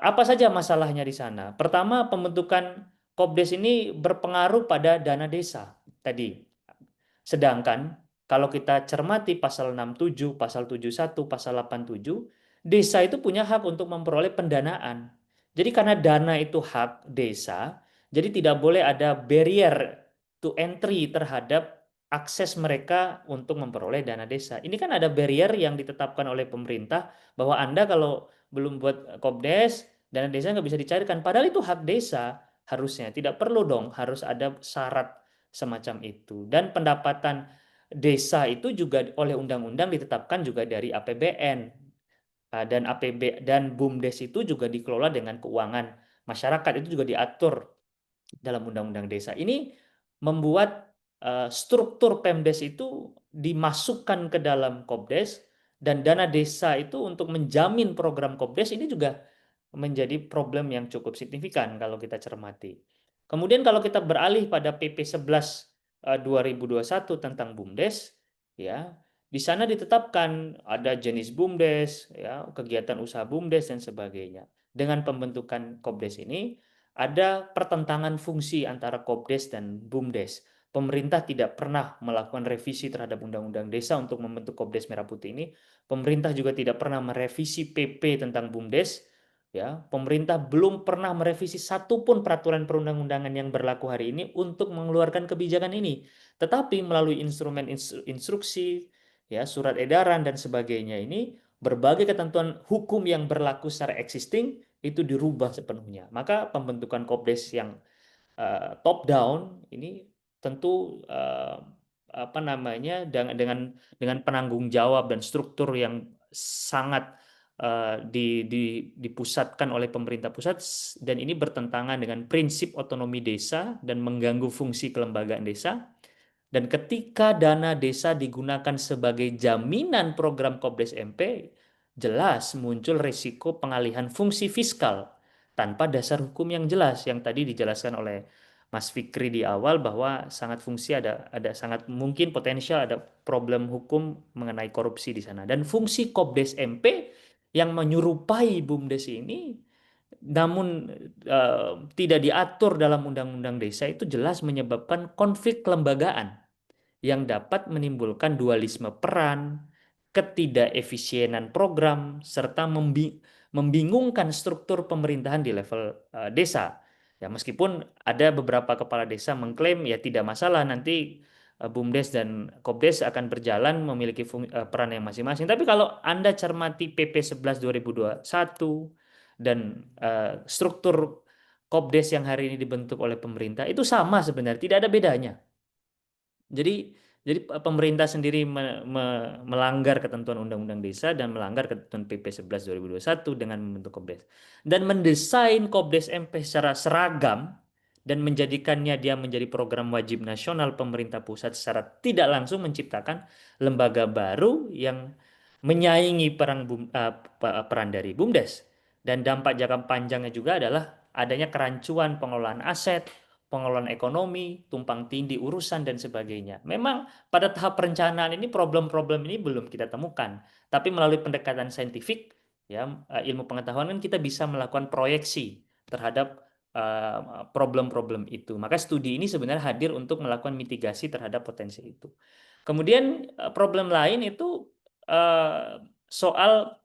Apa saja masalahnya di sana? Pertama, pembentukan Kopdes ini berpengaruh pada dana desa tadi. Sedangkan kalau kita cermati pasal 67, pasal 71, pasal 87, desa itu punya hak untuk memperoleh pendanaan. Jadi karena dana itu hak desa, jadi tidak boleh ada barrier to entry terhadap akses mereka untuk memperoleh dana desa. Ini kan ada barrier yang ditetapkan oleh pemerintah bahwa Anda kalau belum buat Kopdes, dana desa nggak bisa dicairkan. Padahal itu hak desa harusnya. Tidak perlu dong harus ada syarat semacam itu. Dan pendapatan desa itu juga oleh undang-undang ditetapkan juga dari APBN. Dan dan BUMDes itu juga dikelola dengan keuangan masyarakat, itu juga diatur dalam undang-undang desa. Ini membuat struktur Pemdes itu dimasukkan ke dalam Kopdes, dan dana desa itu untuk menjamin program Kopdes ini juga menjadi problem yang cukup signifikan kalau kita cermati. Kemudian kalau kita beralih pada PP 11 2021 tentang BUMDes, ya, di sana ditetapkan ada jenis BUMDes, ya, kegiatan usaha BUMDes dan sebagainya. Dengan pembentukan Kopdes ini ada pertentangan fungsi antara Kopdes dan BUMDes. pemerintah tidak pernah melakukan revisi terhadap Undang-Undang Desa untuk membentuk Kopdes Merah Putih ini. Pemerintah juga tidak pernah merevisi PP tentang BUMDes. Ya, pemerintah belum pernah merevisi satupun peraturan perundang-undangan yang berlaku hari ini untuk mengeluarkan kebijakan ini. Tetapi melalui instrumen instruksi, ya, surat edaran dan sebagainya ini, berbagai ketentuan hukum yang berlaku secara existing itu dirubah sepenuhnya. Maka pembentukan Kopdes yang top down ini tentu apa namanya dengan penanggung jawab dan struktur yang sangat dipusatkan oleh pemerintah pusat, dan ini bertentangan dengan prinsip otonomi desa dan mengganggu fungsi kelembagaan desa. Dan ketika dana desa digunakan sebagai jaminan program Kopdes MP, jelas muncul risiko pengalihan fungsi fiskal tanpa dasar hukum yang jelas, yang tadi dijelaskan oleh Mas Fikri di awal bahwa sangat fungsi ada sangat mungkin potensial ada problem hukum mengenai korupsi di sana. Dan fungsi Kopdes MP yang menyerupai BUMDes ini namun tidak diatur dalam undang-undang desa itu jelas menyebabkan konflik kelembagaan yang dapat menimbulkan dualisme peran, ketidakefisienan program, serta membingungkan struktur pemerintahan di level desa. Ya, meskipun ada beberapa kepala desa mengklaim ya tidak masalah, nanti BUMDes dan Kopdes akan berjalan memiliki peran yang masing-masing. Tapi kalau Anda cermati PP 11 2021 dan struktur Kopdes yang hari ini dibentuk oleh pemerintah itu sama sebenarnya, tidak ada bedanya. Jadi pemerintah sendiri melanggar ketentuan Undang-Undang Desa dan melanggar ketentuan PP 11 2021 dengan membentuk Kopdes. Dan mendesain Kopdes MP secara seragam dan menjadikannya dia menjadi program wajib nasional pemerintah pusat secara tidak langsung menciptakan lembaga baru yang menyaingi peran dari BUMDes. Dan dampak jangka panjangnya juga adalah adanya kerancuan pengelolaan aset, pengelolaan ekonomi, tumpang tindih urusan dan sebagainya. Memang pada tahap perencanaan ini problem-problem ini belum kita temukan, tapi melalui pendekatan saintifik, ya, ilmu pengetahuan kan kita bisa melakukan proyeksi terhadap problem-problem itu. Maka studi ini sebenarnya hadir untuk melakukan mitigasi terhadap potensi itu. Kemudian problem lain itu soal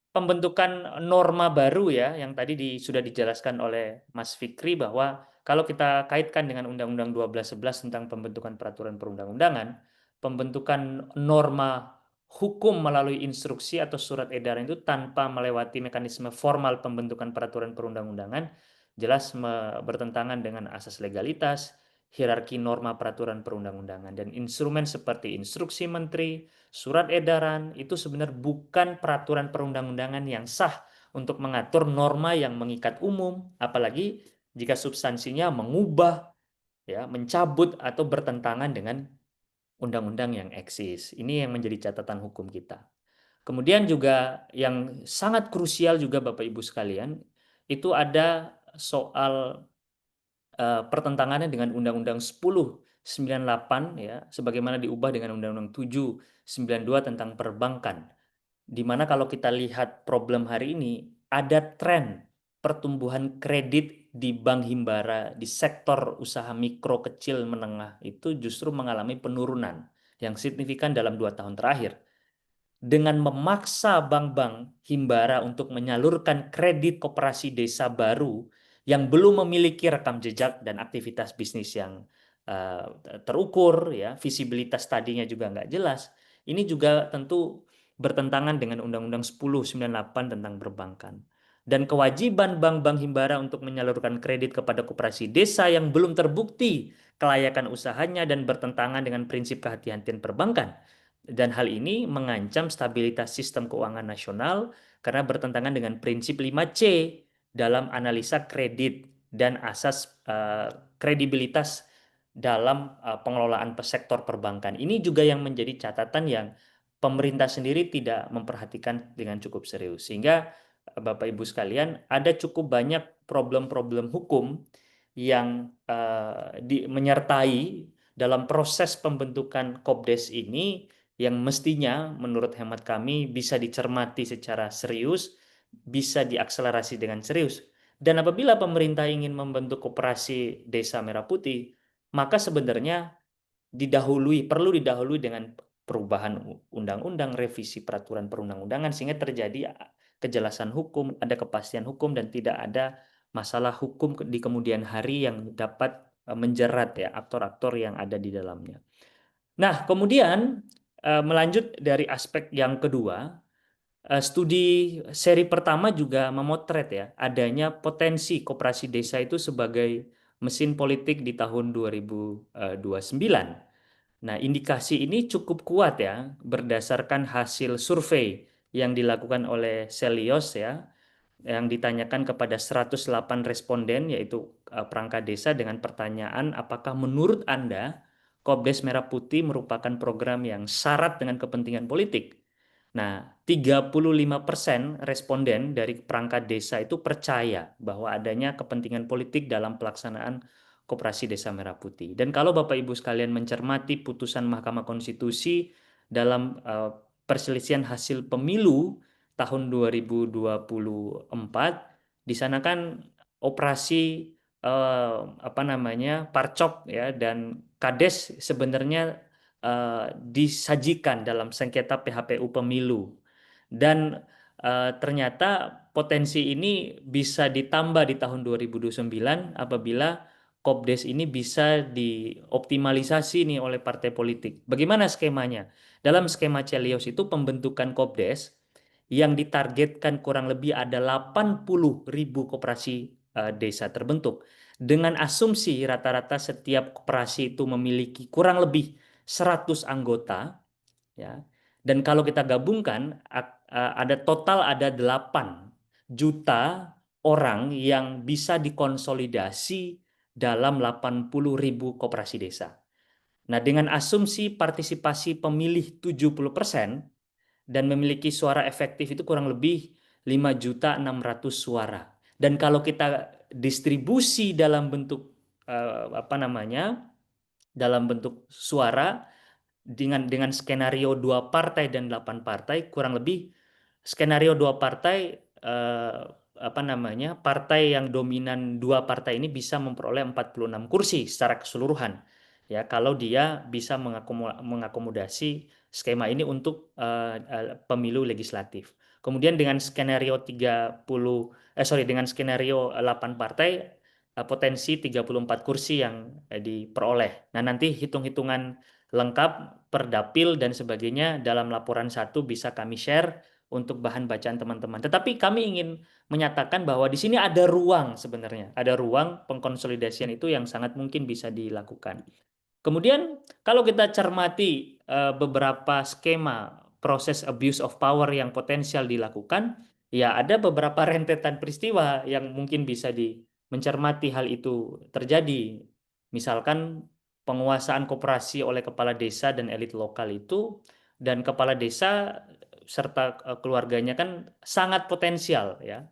pembentukan norma baru, ya, yang tadi sudah dijelaskan oleh Mas Fikri bahwa kalau kita kaitkan dengan Undang-Undang 1211 tentang pembentukan peraturan perundang-undangan, pembentukan norma hukum melalui instruksi atau surat edaran itu tanpa melewati mekanisme formal pembentukan peraturan perundang-undangan jelas bertentangan dengan asas legalitas, hierarki norma peraturan perundang-undangan, dan instrumen seperti instruksi menteri, surat edaran itu sebenarnya bukan peraturan perundang-undangan yang sah untuk mengatur norma yang mengikat umum, apalagi jika substansinya mengubah, ya, mencabut atau bertentangan dengan undang-undang yang eksis. Ini yang menjadi catatan hukum kita. Kemudian juga yang sangat krusial juga Bapak Ibu sekalian, itu ada soal pertentangannya dengan Undang-Undang 1098, ya, sebagaimana diubah dengan Undang-Undang 792 tentang perbankan. Di mana kalau kita lihat problem hari ini, ada tren pertumbuhan kredit di bank himbara di sektor usaha mikro kecil menengah itu justru mengalami penurunan yang signifikan dalam 2 tahun terakhir. Dengan memaksa bank-bank himbara untuk menyalurkan kredit koperasi desa baru yang belum memiliki rekam jejak dan aktivitas bisnis yang terukur, ya, visibilitas tadinya juga nggak jelas. Ini juga tentu bertentangan dengan Undang-Undang 1098 tentang perbankan. Dan kewajiban bank-bank himbara untuk menyalurkan kredit kepada koperasi desa yang belum terbukti kelayakan usahanya dan bertentangan dengan prinsip kehati-hatian perbankan. Dan hal ini mengancam stabilitas sistem keuangan nasional karena bertentangan dengan prinsip 5C dalam analisa kredit dan asas kredibilitas dalam pengelolaan sektor perbankan. Ini juga yang menjadi catatan yang pemerintah sendiri tidak memperhatikan dengan cukup serius. Sehingga Bapak Ibu sekalian, ada cukup banyak problem-problem hukum yang menyertai dalam proses pembentukan Kopdes ini yang mestinya menurut hemat kami bisa dicermati secara serius, bisa diakselerasi dengan serius. Dan apabila pemerintah ingin membentuk koperasi Desa Merah Putih, maka sebenarnya perlu didahului dengan perubahan undang-undang, revisi peraturan perundang-undangan sehingga terjadi kejelasan hukum, ada kepastian hukum dan tidak ada masalah hukum di kemudian hari yang dapat menjerat ya aktor-aktor yang ada di dalamnya. Nah, kemudian melanjut dari aspek yang kedua, studi seri pertama juga memotret ya adanya potensi koperasi desa itu sebagai mesin politik di tahun 2029. Nah, indikasi ini cukup kuat ya berdasarkan hasil survei yang dilakukan oleh Selios ya, yang ditanyakan kepada 108 responden yaitu perangkat desa dengan pertanyaan apakah menurut Anda Kopdes Merah Putih merupakan program yang syarat dengan kepentingan politik. Nah, 35% responden dari perangkat desa itu percaya bahwa adanya kepentingan politik dalam pelaksanaan Koperasi Desa Merah Putih. Dan kalau Bapak Ibu sekalian mencermati putusan Mahkamah Konstitusi dalam perselisihan hasil pemilu tahun 2024, di sana kan operasi Parcok ya dan Kades sebenarnya disajikan dalam sengketa PHPU pemilu dan ternyata potensi ini bisa ditambah di tahun 2029 apabila Kopdes ini bisa dioptimalisasi nih oleh partai politik. Bagaimana skemanya? Dalam skema Celios itu pembentukan Kopdes yang ditargetkan kurang lebih ada 80.000 koperasi desa terbentuk. Dengan asumsi rata-rata setiap koperasi itu memiliki kurang lebih 100 anggota, ya. Dan kalau kita gabungkan ada 8 juta orang yang bisa dikonsolidasi dalam 80.000 koperasi desa. Nah, dengan asumsi partisipasi pemilih 70% dan memiliki suara efektif itu kurang lebih 5.600.000 suara. Dan kalau kita distribusi dalam bentuk dalam bentuk suara dengan skenario 2 partai dan 8 partai, kurang lebih skenario 2 partai partai yang dominan 2 partai ini bisa memperoleh 46 kursi secara keseluruhan ya kalau dia bisa mengakomodasi skema ini untuk pemilu legislatif. Kemudian dengan skenario 8 partai potensi 34 kursi yang diperoleh. Nah, nanti hitung-hitungan lengkap per dapil dan sebagainya dalam laporan 1 bisa kami share untuk bahan bacaan teman-teman. Tetapi kami ingin menyatakan bahwa di sini ada ruang sebenarnya, ada ruang pengkonsolidasian itu yang sangat mungkin bisa dilakukan. Kemudian kalau kita cermati beberapa skema proses abuse of power yang potensial dilakukan, ya ada beberapa rentetan peristiwa yang mungkin bisa mencermati hal itu terjadi. Misalkan penguasaan koperasi oleh kepala desa dan elit lokal itu, dan kepala desa serta keluarganya kan sangat potensial ya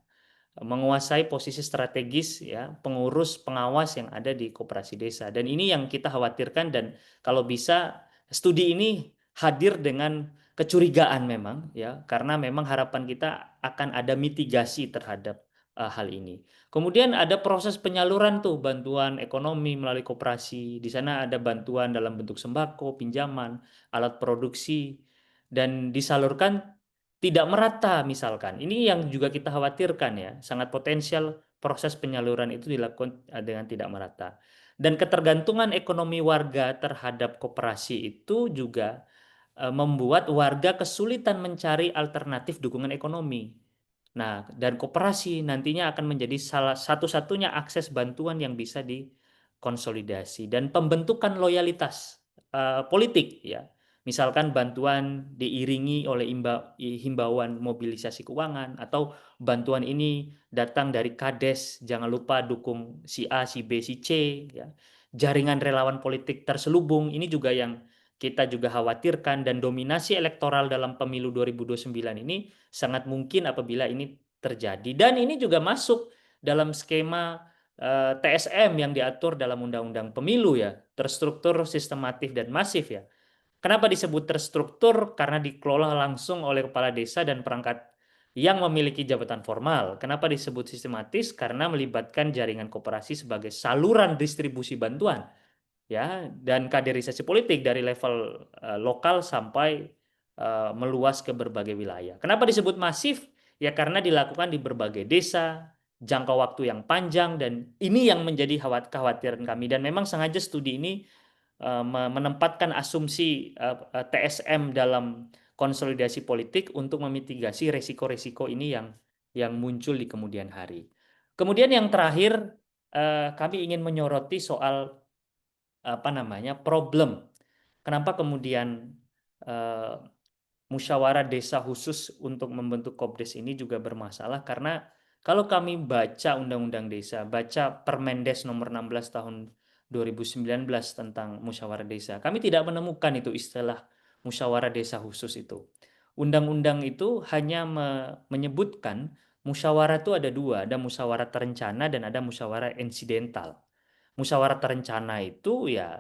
menguasai posisi strategis ya pengurus pengawas yang ada di koperasi desa, dan ini yang kita khawatirkan. Dan kalau bisa studi ini hadir dengan kecurigaan memang ya, karena memang harapan kita akan ada mitigasi terhadap hal ini. Kemudian ada proses penyaluran tuh bantuan ekonomi melalui koperasi. Di sana ada bantuan dalam bentuk sembako, pinjaman, alat produksi, dan disalurkan tidak merata misalkan. Ini yang juga kita khawatirkan ya, sangat potensial proses penyaluran itu dilakukan dengan tidak merata. Dan ketergantungan ekonomi warga terhadap koperasi itu juga membuat warga kesulitan mencari alternatif dukungan ekonomi. Nah, dan koperasi nantinya akan menjadi salah satu-satunya akses bantuan yang bisa dikonsolidasi dan pembentukan loyalitas politik ya. Misalkan bantuan diiringi oleh himbauan mobilisasi keuangan, atau bantuan ini datang dari Kades, jangan lupa dukung si A, si B, si C ya. Jaringan relawan politik terselubung ini juga yang kita juga khawatirkan, dan dominasi elektoral dalam pemilu 2029 ini sangat mungkin apabila ini terjadi. Dan ini juga masuk dalam skema TSM yang diatur dalam Undang-Undang Pemilu ya, terstruktur, sistematif, dan masif ya. Kenapa disebut terstruktur? Karena dikelola langsung oleh kepala desa dan perangkat yang memiliki jabatan formal. Kenapa disebut sistematis? Karena melibatkan jaringan koperasi sebagai saluran distribusi bantuan. ya, dan kaderisasi politik dari level lokal sampai meluas ke berbagai wilayah. Kenapa disebut masif? Ya karena dilakukan di berbagai desa, jangka waktu yang panjang, dan ini yang menjadi kekhawatiran kami. Dan memang sengaja studi ini menempatkan asumsi TSM dalam konsolidasi politik untuk memitigasi resiko-resiko ini yang muncul di kemudian hari. Kemudian yang terakhir, kami ingin menyoroti soal problem. Kenapa kemudian musyawarah desa khusus untuk membentuk Kopdes ini juga bermasalah? Karena kalau kami baca Undang-Undang Desa, baca Permendes nomor 16 tahun 2019 tentang musyawarah desa, kami tidak menemukan itu istilah musyawarah desa khusus itu. Undang-undang itu hanya menyebutkan musyawarah itu ada dua, ada musyawarah terencana dan ada musyawarah insidental. Musyawarah terencana itu ya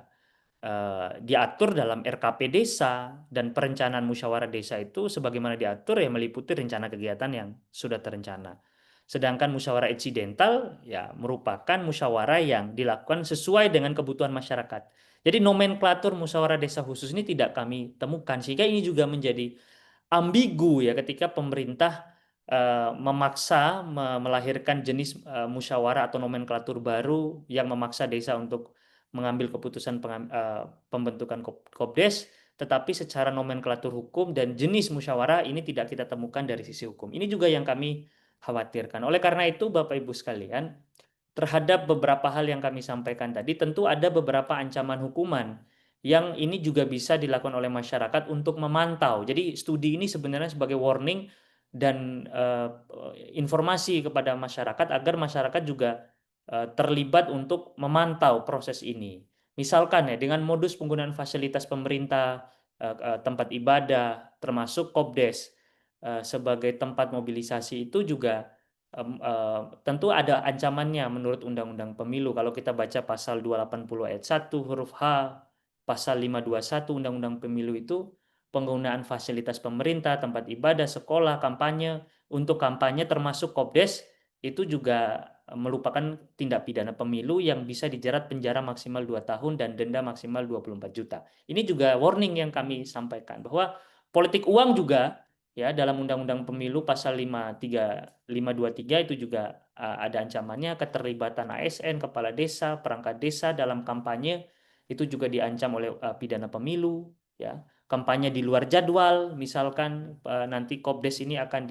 diatur dalam RKP desa, dan perencanaan musyawarah desa itu sebagaimana diatur ya meliputi rencana kegiatan yang sudah terencana. Sedangkan musyawarah insidental ya merupakan musyawarah yang dilakukan sesuai dengan kebutuhan masyarakat. Jadi nomenklatur musyawarah desa khusus ini tidak kami temukan, sehingga ini juga menjadi ambigu ya ketika pemerintah memaksa melahirkan jenis musyawarah atau nomenklatur baru yang memaksa desa untuk mengambil keputusan pembentukan Kopdes, tetapi secara nomenklatur hukum dan jenis musyawarah ini tidak kita temukan dari sisi hukum. Ini juga yang kami khawatirkan. Oleh karena itu, Bapak Ibu sekalian, terhadap beberapa hal yang kami sampaikan tadi, tentu ada beberapa ancaman hukuman yang ini juga bisa dilakukan oleh masyarakat untuk memantau. Jadi studi ini sebenarnya sebagai warning dan informasi kepada masyarakat agar masyarakat juga terlibat untuk memantau proses ini. Misalkan ya dengan modus penggunaan fasilitas pemerintah, tempat ibadah, termasuk Kopdes sebagai tempat mobilisasi itu juga tentu ada ancamannya menurut Undang-Undang Pemilu. Kalau kita baca pasal 280 ayat 1 huruf H, pasal 521 Undang-Undang Pemilu itu penggunaan fasilitas pemerintah, tempat ibadah, sekolah, kampanye, untuk kampanye termasuk Kopdes itu juga merupakan tindak pidana pemilu yang bisa dijerat penjara maksimal 2 tahun dan denda maksimal 24 juta. Ini juga warning yang kami sampaikan bahwa politik uang juga ya dalam Undang-Undang Pemilu pasal 523 itu juga ada ancamannya, keterlibatan ASN, kepala desa, perangkat desa dalam kampanye itu juga diancam oleh pidana pemilu ya. Kampanye di luar jadwal, misalkan nanti Kopdes ini akan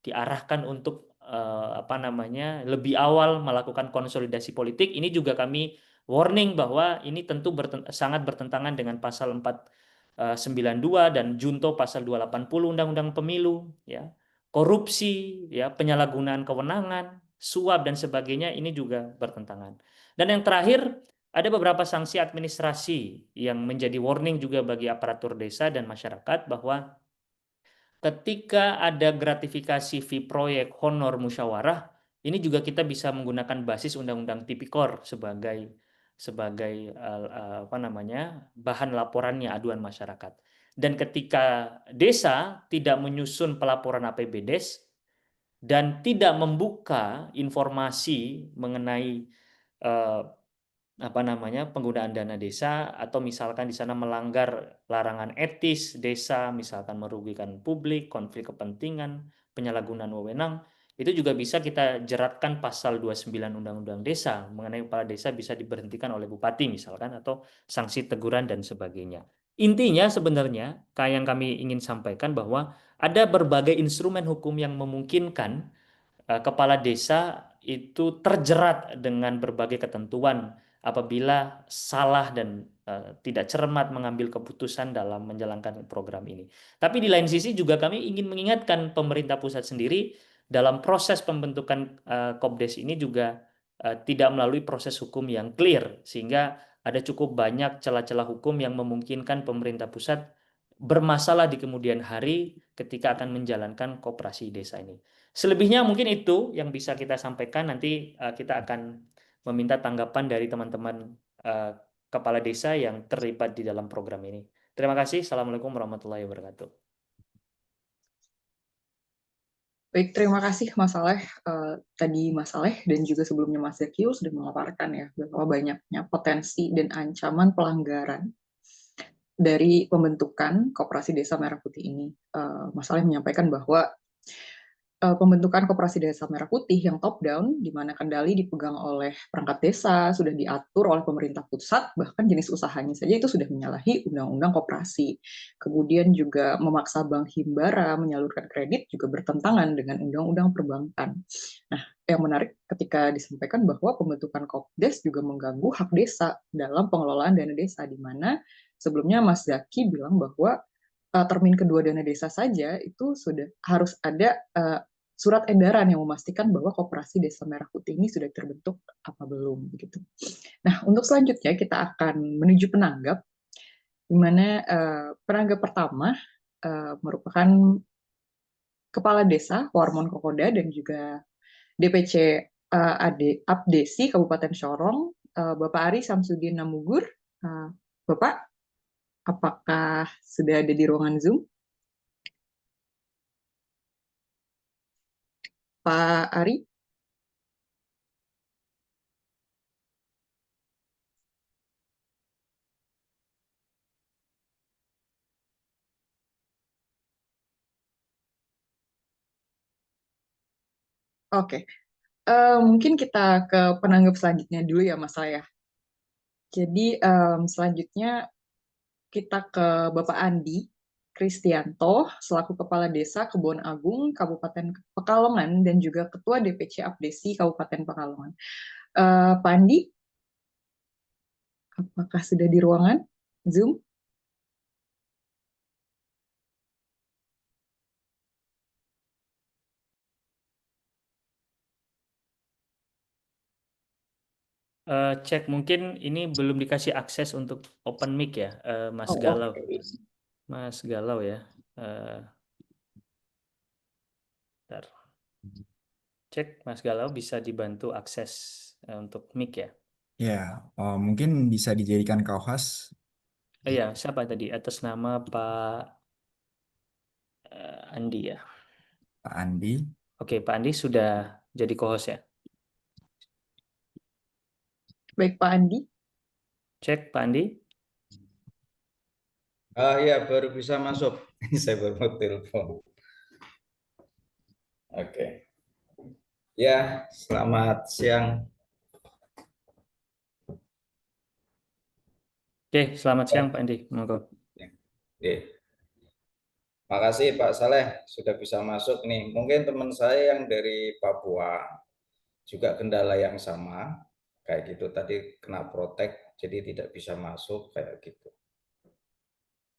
diarahkan untuk lebih awal melakukan konsolidasi politik. Ini juga kami warning bahwa ini tentu sangat bertentangan dengan pasal 492 dan junto pasal 280 Undang-Undang Pemilu ya. Korupsi ya, penyalahgunaan kewenangan, suap dan sebagainya ini juga bertentangan. Dan yang terakhir, ada beberapa sanksi administrasi yang menjadi warning juga bagi aparatur desa dan masyarakat bahwa ketika ada gratifikasi fee proyek honor musyawarah, ini juga kita bisa menggunakan basis Undang-Undang Tipikor sebagai bahan laporannya aduan masyarakat. Dan ketika desa tidak menyusun pelaporan APBDes dan tidak membuka informasi mengenai penggunaan dana desa, atau misalkan di sana melanggar larangan etis desa, misalkan merugikan publik, konflik kepentingan, penyalahgunaan wewenang, itu juga bisa kita jeratkan pasal 29 Undang-Undang Desa mengenai kepala desa bisa diberhentikan oleh bupati misalkan, atau sanksi teguran dan sebagainya. Intinya sebenarnya kayak yang kami ingin sampaikan bahwa ada berbagai instrumen hukum yang memungkinkan kepala desa itu terjerat dengan berbagai ketentuan apabila salah dan tidak cermat mengambil keputusan dalam menjalankan program ini. Tapi di lain sisi juga kami ingin mengingatkan pemerintah pusat sendiri dalam proses pembentukan Kopdes ini juga tidak melalui proses hukum yang clear, sehingga ada cukup banyak celah-celah hukum yang memungkinkan pemerintah pusat bermasalah di kemudian hari ketika akan menjalankan koperasi desa ini. Selebihnya mungkin itu yang bisa kita sampaikan. Nanti kita akan meminta tanggapan dari teman-teman kepala desa yang terlibat di dalam program ini. Terima kasih. Assalamualaikum warahmatullahi wabarakatuh. Baik, terima kasih Mas Saleh. Tadi Mas Saleh dan juga sebelumnya Mas Zakio sudah memaparkan ya bahwa banyaknya potensi dan ancaman pelanggaran dari pembentukan Koperasi Desa Merah Putih ini. Mas Saleh menyampaikan bahwa pembentukan Koperasi Desa Merah Putih yang top down, di mana kendali dipegang oleh perangkat desa, sudah diatur oleh pemerintah pusat, bahkan jenis usahanya saja itu sudah menyalahi Undang-Undang Koperasi. Kemudian juga memaksa bank himbara menyalurkan kredit juga bertentangan dengan Undang-Undang Perbankan. Nah, yang menarik ketika disampaikan bahwa pembentukan Kopdes juga mengganggu hak desa dalam pengelolaan dana desa, di mana sebelumnya Mas Zaki bilang bahwa termin kedua dana desa saja itu sudah harus ada surat edaran yang memastikan bahwa Koperasi Desa Merah Putih ini sudah terbentuk apa belum begitu. Nah, untuk selanjutnya kita akan menuju penanggap, di mana penanggap pertama merupakan Kepala Desa Warmon Kokoda dan juga DPC Abdesi Kabupaten Sorong, Bapak Ari Samsudin Namugur. Bapak, apakah sudah ada di ruangan Zoom? Pak Ari? Oke, mungkin kita ke penanggap selanjutnya dulu ya Mas saya. Jadi selanjutnya kita ke Bapak Andi Kristianto selaku Kepala Desa Kebon Agung Kabupaten Pekalongan dan juga Ketua DPC Abdesi Kabupaten Pekalongan. Pak Andi, apakah sudah di ruangan Zoom? Cek mungkin ini belum dikasih akses untuk open mic ya, Mas Galau. Mas Galau ya. Bentar. Cek Mas Galau bisa dibantu akses untuk mic ya. Ya, mungkin bisa dijadikan co-host. Oh iya, siapa tadi? Atas nama Pak Andi ya. Pak Andi. Oke, Pak Andi sudah jadi co-host ya. Baik Pak Andi. Cek Pak Andi. Ya, baru bisa masuk. Saya baru mau telepon. Oke. Ya, selamat siang. Oke, selamat siang Pak Andi. Monggo. Oke. Makasih Pak Saleh sudah bisa masuk nih. Mungkin teman saya yang dari Papua juga kendala yang sama kayak gitu. Tadi kena protek jadi tidak bisa masuk kayak gitu.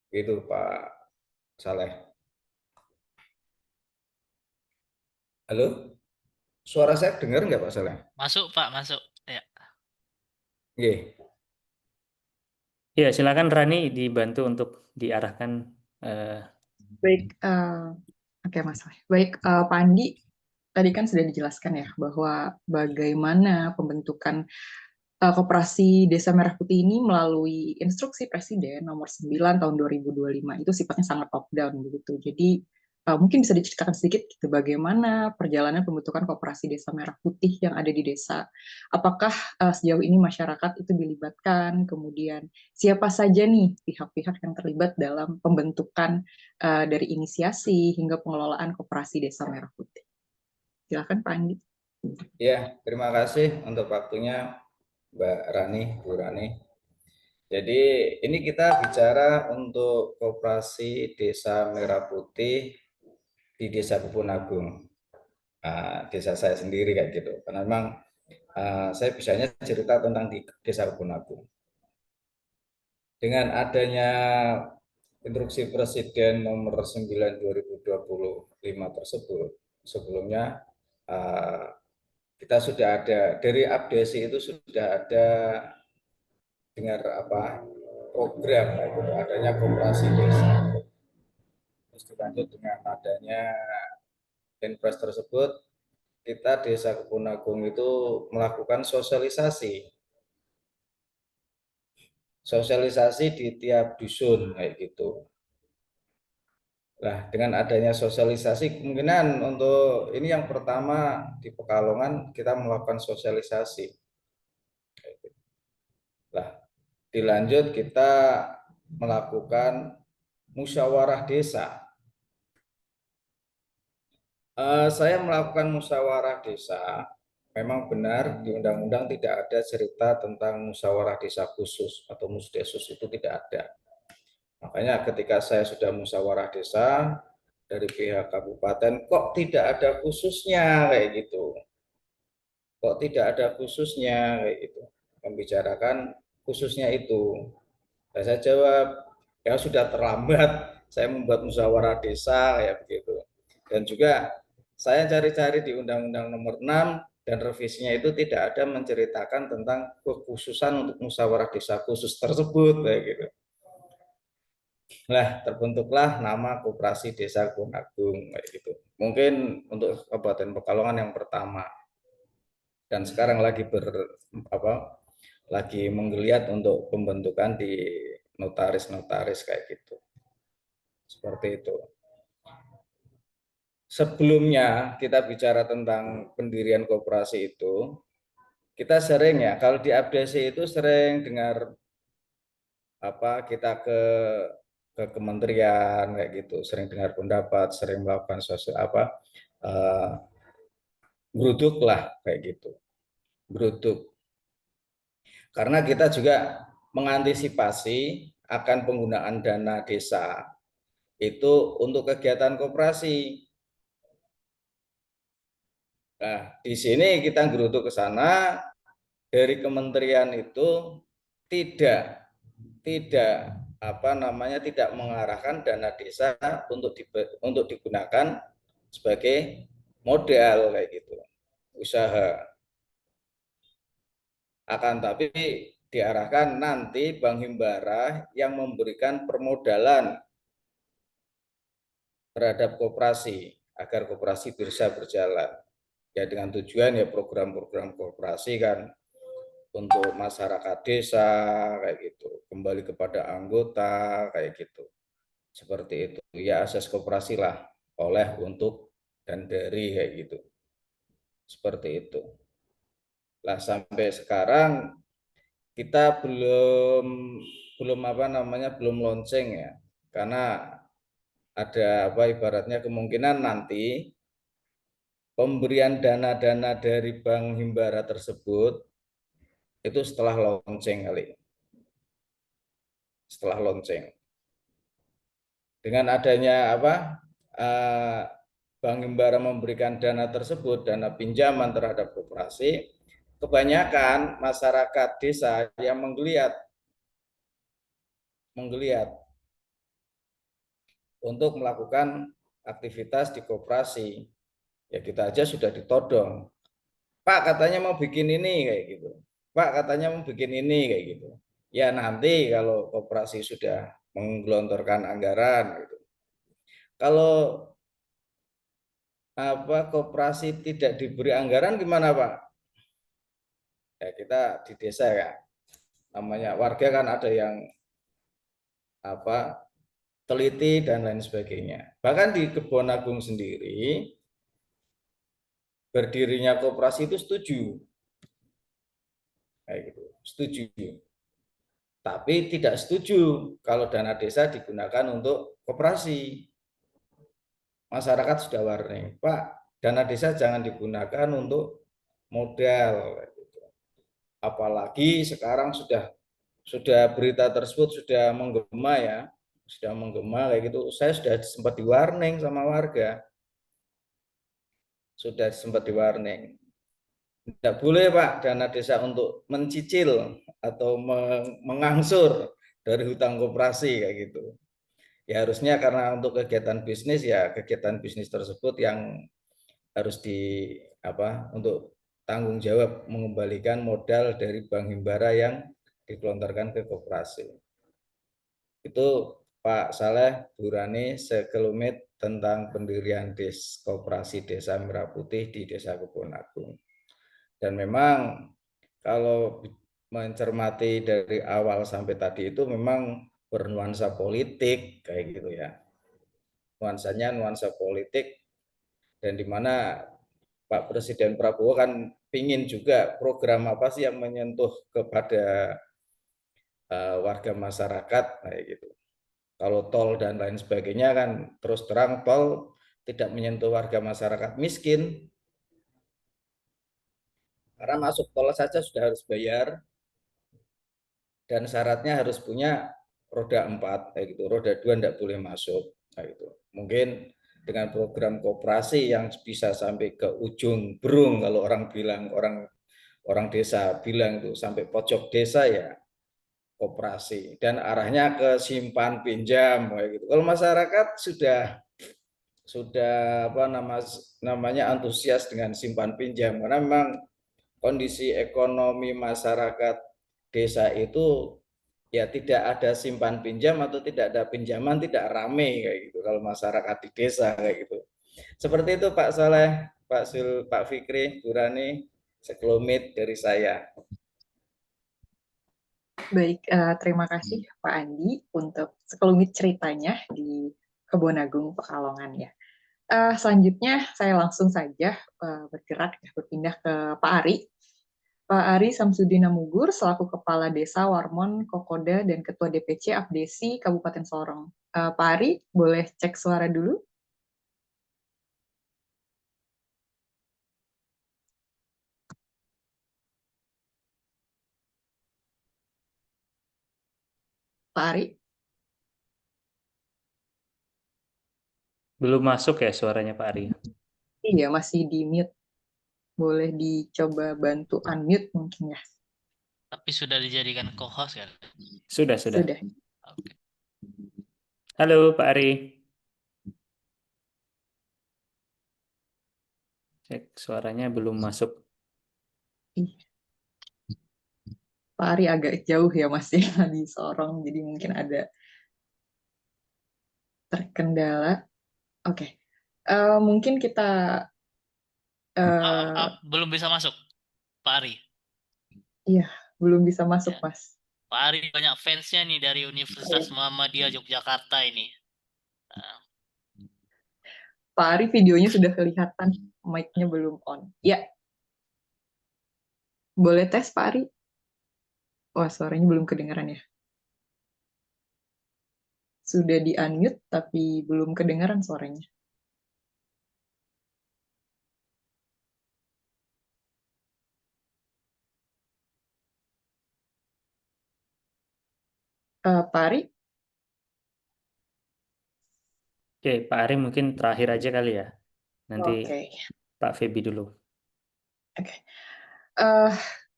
Gitu Pak Saleh. Halo? Suara saya dengar nggak Pak Saleh? Masuk Pak, masuk. Ya. Oke. Ya, silakan Rani dibantu untuk diarahkan. Baik, oke Mas. Baik, Pak Andi, tadi kan sudah dijelaskan ya bahwa bagaimana pembentukan Koperasi Desa Merah Putih ini melalui instruksi Presiden nomor 9 tahun 2025 itu sifatnya sangat top down begitu. Jadi mungkin bisa diceritakan sedikit gitu bagaimana perjalanan pembentukan Koperasi Desa Merah Putih yang ada di desa. Apakah sejauh ini masyarakat itu dilibatkan, kemudian siapa saja nih pihak-pihak yang terlibat dalam pembentukan dari inisiasi hingga pengelolaan Koperasi Desa Merah Putih. Silakan Pak Andi. Ya, terima kasih untuk waktunya Mbak Rani, Bu Rani. Jadi ini kita bicara untuk Koperasi Desa Merah Putih di Desa Kebun Agung. Desa saya sendiri kayak gitu. Karena memang saya bisanya cerita tentang di Desa Kebun Agung. Dengan adanya Instruksi Presiden nomor 9 2025 tersebut, sebelumnya kita sudah ada dari Abdesi itu sudah ada dengar program itu adanya koperasi desa. Terus dilanjut dengan adanya Inpres tersebut, kita Desa Kebun Agung itu melakukan sosialisasi di tiap dusun kayak gitu. Nah, dengan adanya sosialisasi, kemungkinan untuk ini yang pertama di Pekalongan kita melakukan sosialisasi. Nah, dilanjut kita melakukan musyawarah desa. Saya melakukan musyawarah desa, memang benar di undang-undang tidak ada cerita tentang musyawarah desa khusus atau musdesus, itu tidak ada. Makanya ketika saya sudah musyawarah desa dari pihak kabupaten, kok tidak ada khususnya kayak gitu. Kok tidak ada khususnya kayak gitu. Membicarakan khususnya itu. Dan saya jawab, ya sudah terlambat saya membuat musyawarah desa kayak begitu. Dan juga saya cari-cari di Undang-Undang Nomor 6 dan revisinya itu tidak ada menceritakan tentang kekhususan untuk musyawarah desa khusus tersebut kayak gitu. Nah, terbentuklah nama Koperasi Desa Kebon Agung kayak gitu. Mungkin untuk Kabupaten Pekalongan yang pertama. Dan sekarang lagi menggeliat untuk pembentukan di notaris-notaris kayak gitu. Seperti itu. Sebelumnya kita bicara tentang pendirian koperasi itu, kita sering ya, kalau di abdesi itu sering dengar kita ke kementerian kayak gitu, sering dengar pendapat, sering melakukan geruduk lah kayak gitu, geruduk. Karena kita juga mengantisipasi akan penggunaan dana desa itu untuk kegiatan koperasi. Nah, di sini kita geruduk ke sana, dari kementerian itu tidak tidak mengarahkan dana desa untuk digunakan sebagai modal kayak gitu usaha, akan tapi diarahkan nanti Bank Himbara yang memberikan permodalan terhadap koperasi agar koperasi bisa berjalan ya, dengan tujuan ya program-program koperasi kan untuk masyarakat desa kayak gitu, kembali kepada anggota kayak gitu. Seperti itu. Ya asas koperasi lah, oleh, untuk, dan dari kayak gitu. Seperti itu. Lah sampai sekarang kita belum launching ya. Karena ada ibaratnya kemungkinan nanti pemberian dana-dana dari Bank Himbara tersebut itu setelah launching kali. Setelah launching. Dengan adanya Bank Himbara memberikan dana tersebut, dana pinjaman terhadap koperasi, kebanyakan masyarakat desa yang menggeliat untuk melakukan aktivitas di koperasi. Ya kita aja sudah ditodong. Pak katanya mau bikin ini kayak gitu. Pak katanya mau bikin ini kayak gitu. Ya nanti kalau koperasi sudah menggelontorkan anggaran gitu. Kalau koperasi tidak diberi anggaran gimana Pak? Ya kita di desa ya, namanya warga kan ada yang teliti dan lain sebagainya. Bahkan di Kebon Agung sendiri berdirinya koperasi itu setuju, kayak gitu, setuju. Tapi tidak setuju kalau dana desa digunakan untuk koperasi. Masyarakat sudah warning, Pak, dana desa jangan digunakan untuk modal. Apalagi sekarang sudah berita tersebut sudah menggema ya, kayak gitu. Saya sudah sempat di-warning sama warga. Sudah sempat di-warning. Tidak boleh Pak dana desa untuk mencicil atau mengangsur dari hutang koperasi kayak gitu. Ya harusnya karena untuk kegiatan bisnis ya kegiatan bisnis tersebut yang harus untuk tanggung jawab mengembalikan modal dari Bank Himbara yang digelontorkan ke koperasi. Itu Pak Saleh, Bu Rani sekelumit tentang pendirian koperasi Desa Merah Putih di Desa Kebon Agung. Dan memang kalau mencermati dari awal sampai tadi itu memang bernuansa politik kayak gitu ya. nuansanya nuansa politik, dan di mana Pak Presiden Prabowo kan pingin juga program apa sih yang menyentuh kepada warga masyarakat kayak gitu. Kalau tol dan lain sebagainya kan terus terang tol tidak menyentuh warga masyarakat miskin, karena masuk tol saja sudah harus bayar dan syaratnya harus punya roda 4 kayak gitu, roda 2 tidak boleh masuk kayak gitu. Mungkin dengan program koperasi yang bisa sampai ke ujung Berung, kalau orang bilang, orang desa bilang itu sampai pojok desa ya koperasi, dan arahnya ke simpan pinjam kayak gitu. Kalau masyarakat sudah apa namanya antusias dengan simpan pinjam, karena memang kondisi ekonomi masyarakat desa itu ya tidak ada simpan pinjam atau tidak ada pinjaman, tidak rame kayak gitu kalau masyarakat di desa kayak gitu. Seperti itu Pak Saleh, Pak Fikri, Bu Rani, sekelumit dari saya. Baik, terima kasih Pak Andi untuk sekelumit ceritanya di Kebon Agung Pekalongan ya. Selanjutnya saya langsung saja bergerak berpindah ke Pak Ari. Pak Ari Samsudin Namugur selaku Kepala Desa Warmon Kokoda dan Ketua DPC Abdesi Kabupaten Sorong. Pak Ari, boleh cek suara dulu? Pak Ari? Belum masuk ya suaranya Pak Ari? Iya, masih di mute. Boleh dicoba bantu unmute mungkin ya. Tapi sudah dijadikan co-host kan? Sudah. Sudah. Oke. Halo Pak Ari. Cek suaranya belum masuk. Pak Ari agak jauh ya masih di Sorong, jadi mungkin ada terkendala. Oke. Mungkin kita Belum bisa masuk, Pak Ari. iya, belum bisa masuk, Ya. Mas. Pak Ari banyak fansnya nih dari Universitas Muhammadiyah Yogyakarta ini. Pak Ari videonya sudah kelihatan, mic-nya belum on. Ya. Boleh tes, Pak Ari? Wah, suaranya belum kedengaran ya. Sudah di-unmute, tapi belum kedengaran suaranya. Pak Ari? Oke, Pak Ari mungkin terakhir aja kali ya. Nanti Oke. Pak Febi dulu. Oke.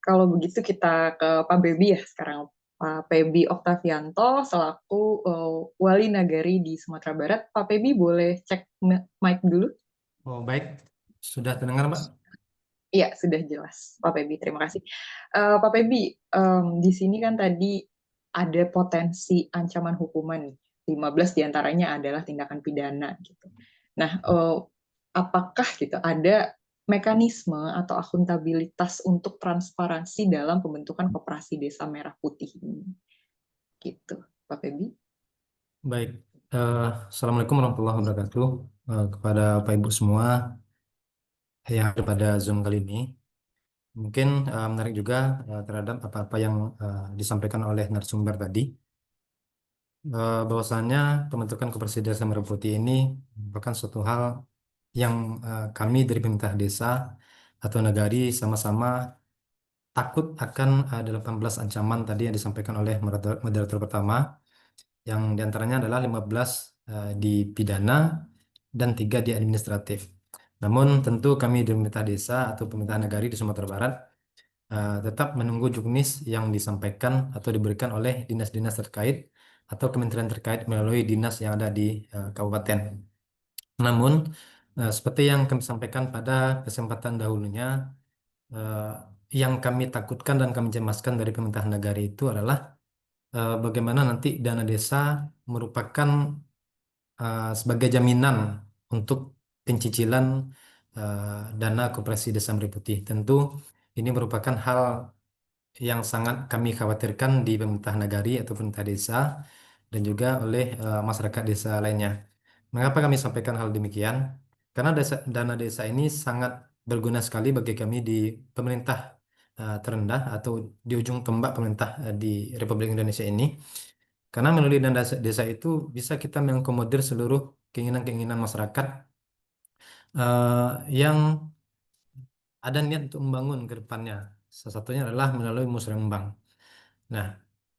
Kalau begitu kita ke Pak Bebi ya sekarang. Pak Pebi Oktavianto selaku Wali Nagari di Sumatera Barat. Pak Pebi boleh cek mic dulu? Oh, baik. Sudah terdengar, Mbak? Iya, sudah jelas. Pak Pebi, terima kasih. Pak Pebi, di sini kan tadi ada potensi ancaman hukuman nih. 15 diantaranya adalah tindakan pidana gitu. Nah, apakah gitu ada mekanisme atau akuntabilitas untuk transparansi dalam pembentukan koperasi desa merah putih ini? Gitu, Pak Febi. Baik. Assalamualaikum warahmatullahi wabarakatuh kepada Bapak Ibu semua yang ada pada Zoom kali ini. Mungkin menarik juga terhadap apa-apa yang disampaikan oleh narasumber tadi. Bahwasannya pembentukan koperasi desa merah putih ini merupakan suatu hal yang kami dari pemerintah desa atau nagari sama-sama takut akan 18 ancaman tadi yang disampaikan oleh moderator pertama, yang diantaranya adalah 15 di pidana dan 3 di administratif. Namun tentu kami di pemerintah desa atau pemerintah nagari di Sumatera Barat tetap menunggu juknis yang disampaikan atau diberikan oleh dinas-dinas terkait atau kementerian terkait melalui dinas yang ada di kabupaten. Namun seperti yang kami sampaikan pada kesempatan dahulunya, yang kami takutkan dan kami cemaskan dari pemerintahan negara itu adalah bagaimana nanti dana desa merupakan sebagai jaminan untuk pencicilan dana koperasi desa Merah Putih. Tentu ini merupakan hal yang sangat kami khawatirkan di pemerintah nagari atau pemerintah desa dan juga oleh masyarakat desa lainnya. Mengapa kami sampaikan hal demikian? Karena dana desa ini sangat berguna sekali bagi kami di pemerintah terendah atau di ujung tombak pemerintah di Republik Indonesia ini. Karena melalui dana desa itu bisa kita mengakomodir seluruh keinginan-keinginan masyarakat yang ada niat untuk membangun ke depannya. Salah satunya adalah melalui musrembang. Nah,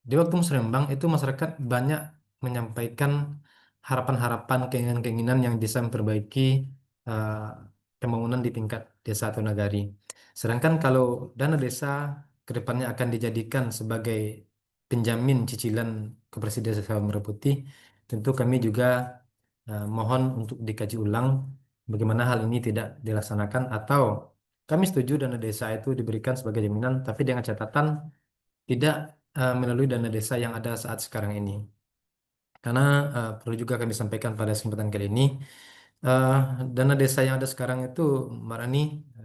di waktu musrembang itu masyarakat banyak menyampaikan harapan-harapan, keinginan-keinginan yang bisa memperbaiki eh, pembangunan di tingkat desa atau nagari. Sedangkan kalau dana desa ke depannya akan dijadikan sebagai penjamin cicilan Koperasi Desa Merah Putih, tentu kami juga mohon untuk dikaji ulang bagaimana hal ini tidak dilaksanakan atau kami setuju dana desa itu diberikan sebagai jaminan, tapi dengan catatan tidak melalui dana desa yang ada saat sekarang ini. Karena perlu juga kami sampaikan pada kesempatan kali ini, eh, dana desa yang ada sekarang itu, Mbak Rani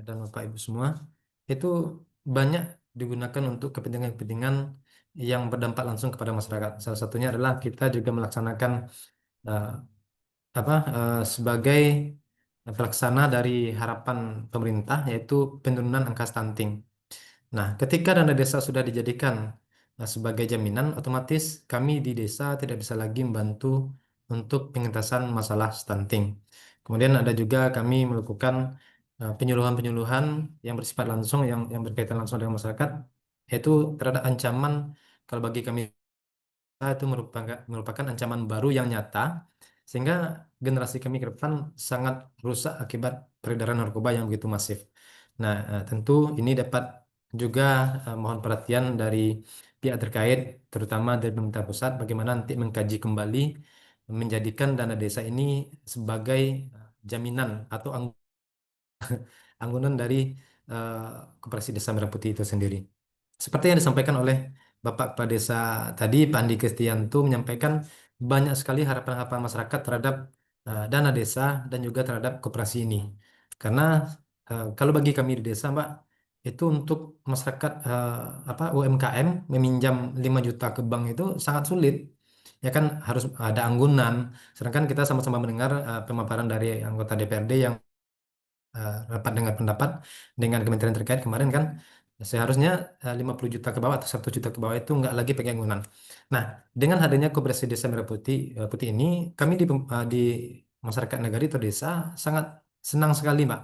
dan Bapak Ibu semua, itu banyak digunakan untuk kepentingan-kepentingan yang berdampak langsung kepada masyarakat. Salah satunya adalah kita juga melaksanakan eh, sebagai pelaksana dari harapan pemerintah, yaitu penurunan angka stunting. Nah, ketika dana desa sudah dijadikan sebagai jaminan, otomatis kami di desa tidak bisa lagi membantu untuk pengentasan masalah stunting. Kemudian ada juga kami melakukan penyuluhan-penyuluhan yang bersifat langsung, yang berkaitan langsung dengan masyarakat, yaitu terhadap ancaman, kalau bagi kami itu merupakan ancaman baru yang nyata, sehingga generasi kami ke depan sangat rusak akibat peredaran narkoba yang begitu masif. Nah, tentu ini dapat juga mohon perhatian dari pihak terkait, terutama dari pemerintah pusat, bagaimana nanti mengkaji kembali menjadikan dana desa ini sebagai jaminan atau anggunan dari eh, Koperasi Desa Merah Putih itu sendiri. Seperti yang disampaikan oleh Bapak Kepala Desa tadi, Pak Andi Kristianto menyampaikan banyak sekali harapan-harapan masyarakat terhadap dana desa dan juga terhadap koperasi ini. Karena kalau bagi kami di desa, Mbak, itu untuk masyarakat UMKM meminjam 5 juta ke bank itu sangat sulit. Ya kan harus ada anggunan. Sedangkan kita sama-sama mendengar pemaparan dari anggota DPRD yang rapat dengar pendapat dengan kementerian terkait kemarin kan seharusnya 50 juta ke bawah atau 1 juta ke bawah itu nggak lagi pakai anggunan. Nah, dengan hadirnya Koperasi Desa Merah Putih ini, kami di masyarakat nagari atau desa sangat senang sekali, Mbak.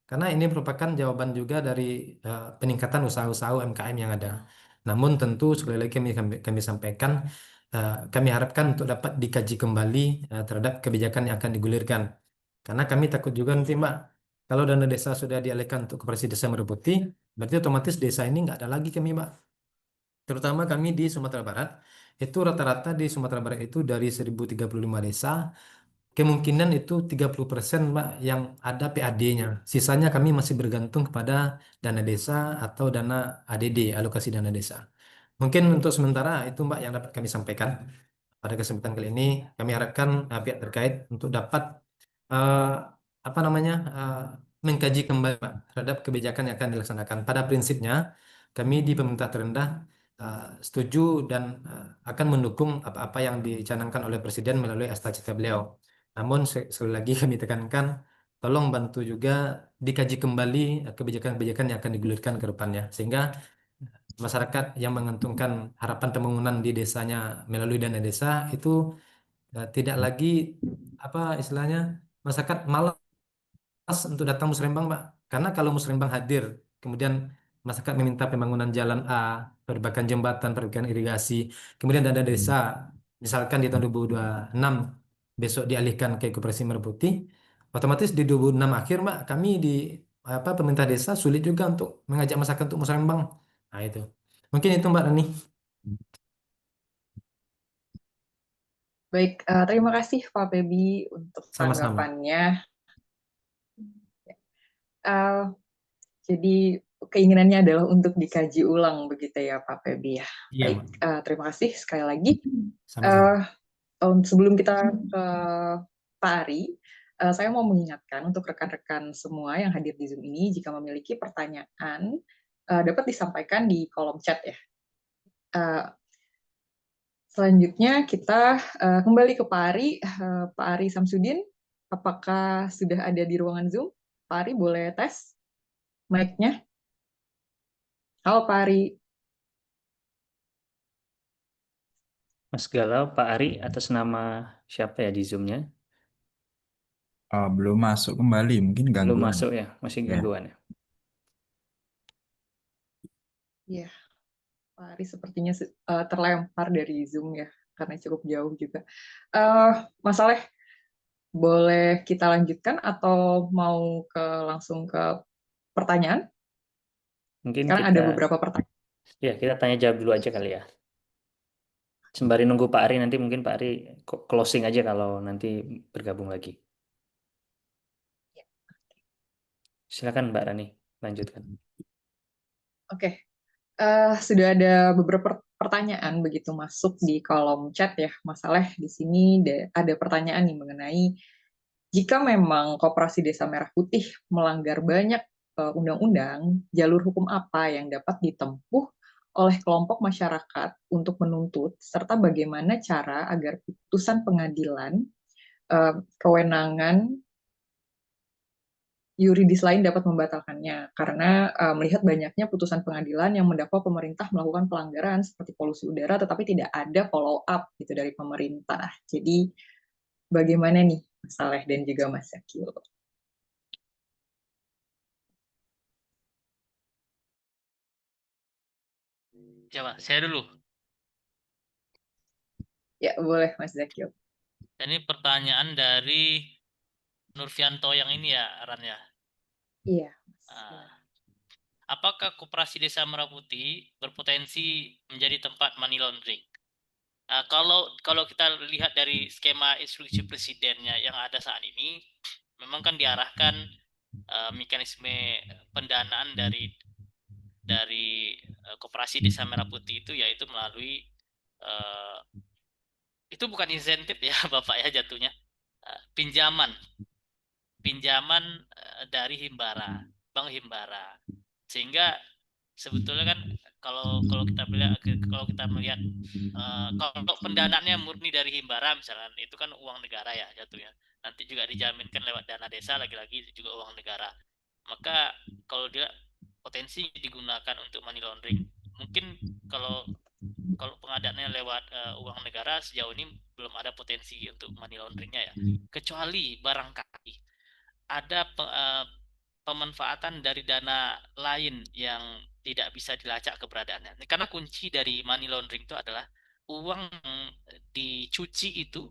Karena ini merupakan jawaban juga dari peningkatan usaha-usaha UMKM yang ada. Namun tentu sekali lagi kami sampaikan, kami harapkan untuk dapat dikaji kembali terhadap kebijakan yang akan digulirkan. Karena kami takut juga nanti, Mbak, kalau dana desa sudah dialihkan untuk Koperasi Desa Merah Putih, berarti otomatis desa ini nggak ada lagi kami, Mbak. Terutama kami di Sumatera Barat, itu rata-rata di Sumatera Barat itu dari 1035 desa, kemungkinan itu 30% Mbak yang ada PAD-nya. Sisanya kami masih bergantung kepada dana desa atau dana ADD, alokasi dana desa. Mungkin untuk sementara itu Mbak yang dapat kami sampaikan. Pada kesempatan kali ini kami harapkan pihak terkait untuk dapat eh, eh, mengkaji kembali Pak, terhadap kebijakan yang akan dilaksanakan. Pada prinsipnya kami di pemerintah terendah setuju dan akan mendukung apa-apa yang dicanangkan oleh Presiden melalui Astacita beliau. Namun sekali lagi kami tekankan, tolong bantu juga dikaji kembali kebijakan-kebijakan yang akan digulirkan ke depannya, sehingga masyarakat yang menggantungkan harapan pembangunan di desanya melalui dana desa itu tidak lagi apa istilahnya masyarakat malas untuk datang musrembang, Pak. Karena kalau musrembang hadir, kemudian masyarakat meminta pembangunan jalan A, perbaikan jembatan, perbaikan irigasi, kemudian dana desa, misalkan di tahun 2026 besok dialihkan ke Koperasi Merah Putih, otomatis di 2026 akhir, Mbak, kami di pemerintah desa sulit juga untuk mengajak masyarakat untuk musrembang. Nah, itu. Mungkin itu, Mbak Rani. Baik, terima kasih Pak Febi untuk Sama-sama. tanggapannya. Eh, jadi keinginannya adalah untuk dikaji ulang begitu ya Pak Febi ya. Iya, Baik, Mbak. terima kasih sekali lagi. Sama-sama. Sebelum kita ke Pak Ari, saya mau mengingatkan untuk rekan-rekan semua yang hadir di Zoom ini, jika memiliki pertanyaan, dapat disampaikan di kolom chat ya. Selanjutnya kita kembali ke Pak Ari. Pak Ari Samsudin, apakah sudah ada di ruangan Zoom? Pak Ari boleh tes mic-nya? Halo Pak Ari. Mas Galau, Pak Ari atas nama siapa ya di Zoom-nya? Belum masuk kembali, mungkin Belum gangguan. masuk ya, masih Ya. gangguan ya. Iya, Pak Ari sepertinya terlempar dari Zoom ya, karena cukup jauh juga. Mas Saleh, boleh kita lanjutkan atau mau langsung ke pertanyaan? Mungkin Sekarang ada beberapa pertanyaan. ya kita tanya jawab dulu aja kali ya. Sembari nunggu Pak Ari, nanti mungkin Pak Ari closing aja kalau nanti bergabung lagi. Silakan Mbak Rani, lanjutkan. Oke, sudah ada beberapa pertanyaan begitu masuk di kolom chat ya, Mas Saleh. Di sini ada pertanyaan nih mengenai jika memang Koperasi Desa Merah Putih melanggar banyak undang-undang, jalur hukum apa yang dapat ditempuh oleh kelompok masyarakat untuk menuntut, serta bagaimana cara agar putusan pengadilan kewenangan yuridis lain dapat membatalkannya, karena melihat banyaknya putusan pengadilan yang mendakwa pemerintah melakukan pelanggaran seperti polusi udara, tetapi tidak ada follow up gitu dari pemerintah. Jadi bagaimana nih Mas Saleh dan juga Mas Zakil? Coba saya dulu. Ya boleh Mas Zakil. Ini pertanyaan dari Nurfianto yang ini ya, Ran ya. Iya. Apakah Koperasi Desa Merah Putih berpotensi menjadi tempat money laundering? Kalau kita lihat dari skema instruksi presidennya yang ada saat ini, memang kan diarahkan mekanisme pendanaan dari Koperasi Desa Merah Putih itu yaitu melalui itu bukan insentif ya Bapak ya jatuhnya, pinjaman dari Himbara, Bank Himbara. Sehingga sebetulnya kan kalau kita melihat kalau pendanaannya murni dari Himbara misalkan itu kan uang negara ya jatuhnya. Nanti juga dijaminkan lewat dana desa, lagi-lagi juga uang negara. Maka kalau dia potensi digunakan untuk money laundering, mungkin kalau pengadaannya lewat uang negara sejauh ini belum ada potensi untuk money launderingnya ya, kecuali barangkali ada pemanfaatan dari dana lain yang tidak bisa dilacak keberadaannya. Karena kunci dari money laundering itu adalah uang dicuci itu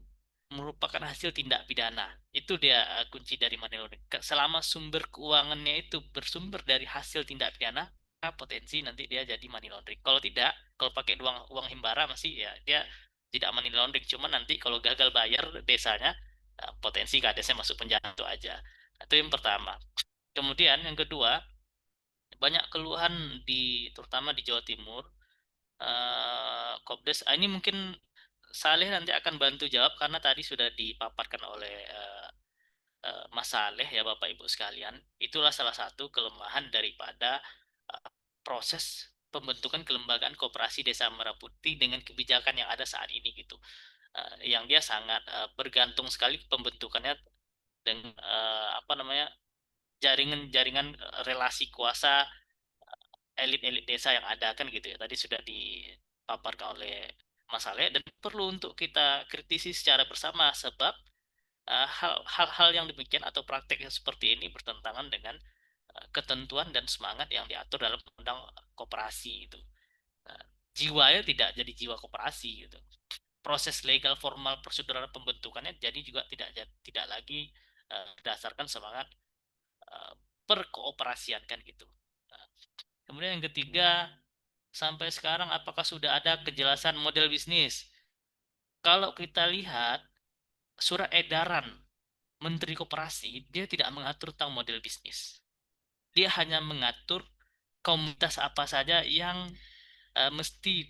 merupakan hasil tindak pidana. Itu dia kunci dari money laundering. Selama sumber keuangannya itu bersumber dari hasil tindak pidana, potensi nanti dia jadi money laundering. Kalau tidak, kalau pakai uang himbara masih ya dia tidak money laundering. Cuma nanti kalau gagal bayar desanya, potensi kadesnya masuk penjara itu aja. Itu yang pertama. Kemudian yang kedua, banyak keluhan terutama di Jawa Timur. Kopdes, ini mungkin Saleh nanti akan bantu jawab karena tadi sudah dipaparkan oleh Mas Saleh ya Bapak Ibu sekalian. Itulah salah satu kelemahan daripada proses pembentukan kelembagaan Koperasi Desa Merah Putih dengan kebijakan yang ada saat ini gitu. Yang dia sangat bergantung sekali pembentukannya dengan jaringan relasi kuasa elit-elit desa yang ada kan gitu ya. Tadi sudah dipaparkan oleh Mas Saleh dan perlu untuk kita kritisi secara bersama sebab hal-hal yang demikian atau praktek yang seperti ini bertentangan dengan ketentuan dan semangat yang diatur dalam undang koperasi itu. Jiwanya tidak jadi jiwa koperasi gitu. Proses legal formal prosedural pembentukannya jadi juga tidak lagi berdasarkan semangat perkooperasian kan gitu. Kemudian yang ketiga, sampai sekarang apakah sudah ada kejelasan model bisnis? Kalau kita lihat surat edaran Menteri Koperasi, dia tidak mengatur tentang model bisnis. Dia hanya mengatur komunitas apa saja yang mesti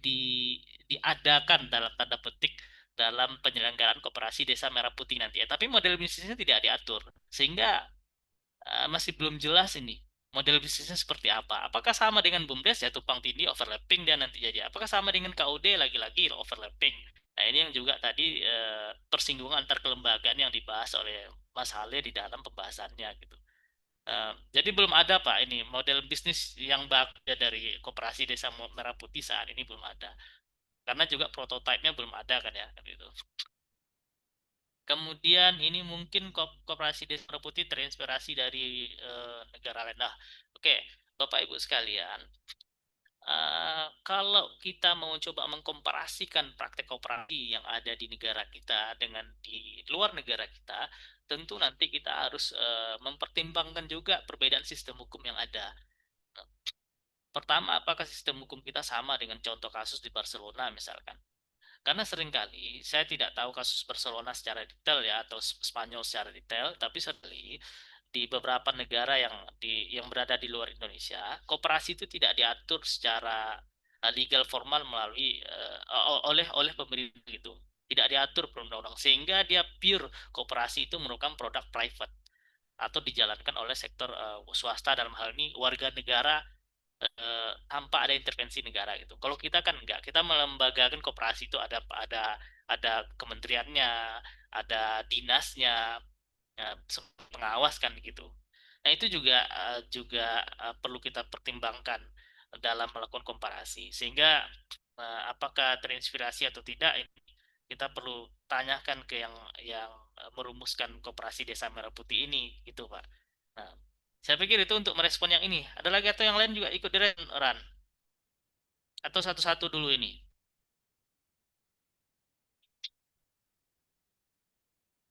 diadakan dalam tanda petik dalam penyelenggaraan Koperasi Desa Merah Putih nanti ya. Tapi model bisnisnya tidak diatur, sehingga masih belum jelas ini model bisnisnya seperti apa. Apakah sama dengan BUMDes ya tumpang tindih overlapping dan nanti jadi. Apakah sama dengan KUD lagi-lagi overlapping. Nah, ini yang juga tadi persinggungan antar kelembagaan yang dibahas oleh Mas Hale di dalam pembahasannya gitu. Jadi belum ada Pak ini model bisnis yang bagus ya dari Koperasi Desa Merah Putih saat ini belum ada. Karena juga prototipenya belum ada kan ya kan gitu. Kemudian ini mungkin Koperasi Desa Merah Putih terinspirasi dari negara lain. Nah, oke, Bapak Ibu sekalian, kalau kita mau coba mengkomparasikan praktek koperasi yang ada di negara kita dengan di luar negara kita, tentu nanti kita harus mempertimbangkan juga perbedaan sistem hukum yang ada. Pertama, apakah sistem hukum kita sama dengan contoh kasus di Barcelona misalkan? Karena seringkali saya tidak tahu kasus Barcelona secara detail ya atau Spanyol secara detail, tapi seringkali di beberapa negara yang berada di luar Indonesia, koperasi itu tidak diatur secara legal formal melalui oleh pemerintah gitu. Tidak diatur perundang-undang sehingga dia pure koperasi itu merupakan produk private atau dijalankan oleh sektor swasta dalam hal ini warga negara tanpa ada intervensi negara gitu. Kalau kita kan enggak, kita melembagakan koperasi itu ada kementeriannya, ada dinasnya, ya, pengawas kan gitu. Nah, itu juga perlu kita pertimbangkan dalam melakukan komparasi. Sehingga apakah terinspirasi atau tidak ini kita perlu tanyakan ke yang merumuskan Koperasi Desa Merah Putih ini gitu, Pak. Nah, saya pikir itu untuk merespon yang ini. Ada lagi atau yang lain juga ikut Ran? Atau satu-satu dulu ini?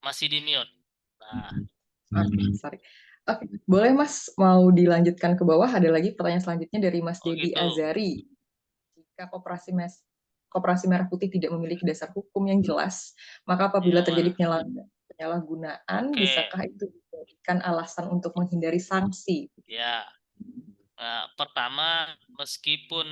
Masih di mute. Nah, Oke, sorry. Oke, boleh Mas mau dilanjutkan ke bawah? Ada lagi pertanyaan selanjutnya dari Mas oh Dedi gitu. Azari. Jika Koperasi Merah Putih tidak memiliki dasar hukum yang jelas, maka apabila Ya, terjadi penyalahgunaan, oke. bisakah itu dijadikan alasan untuk menghindari sanksi? Ya, pertama meskipun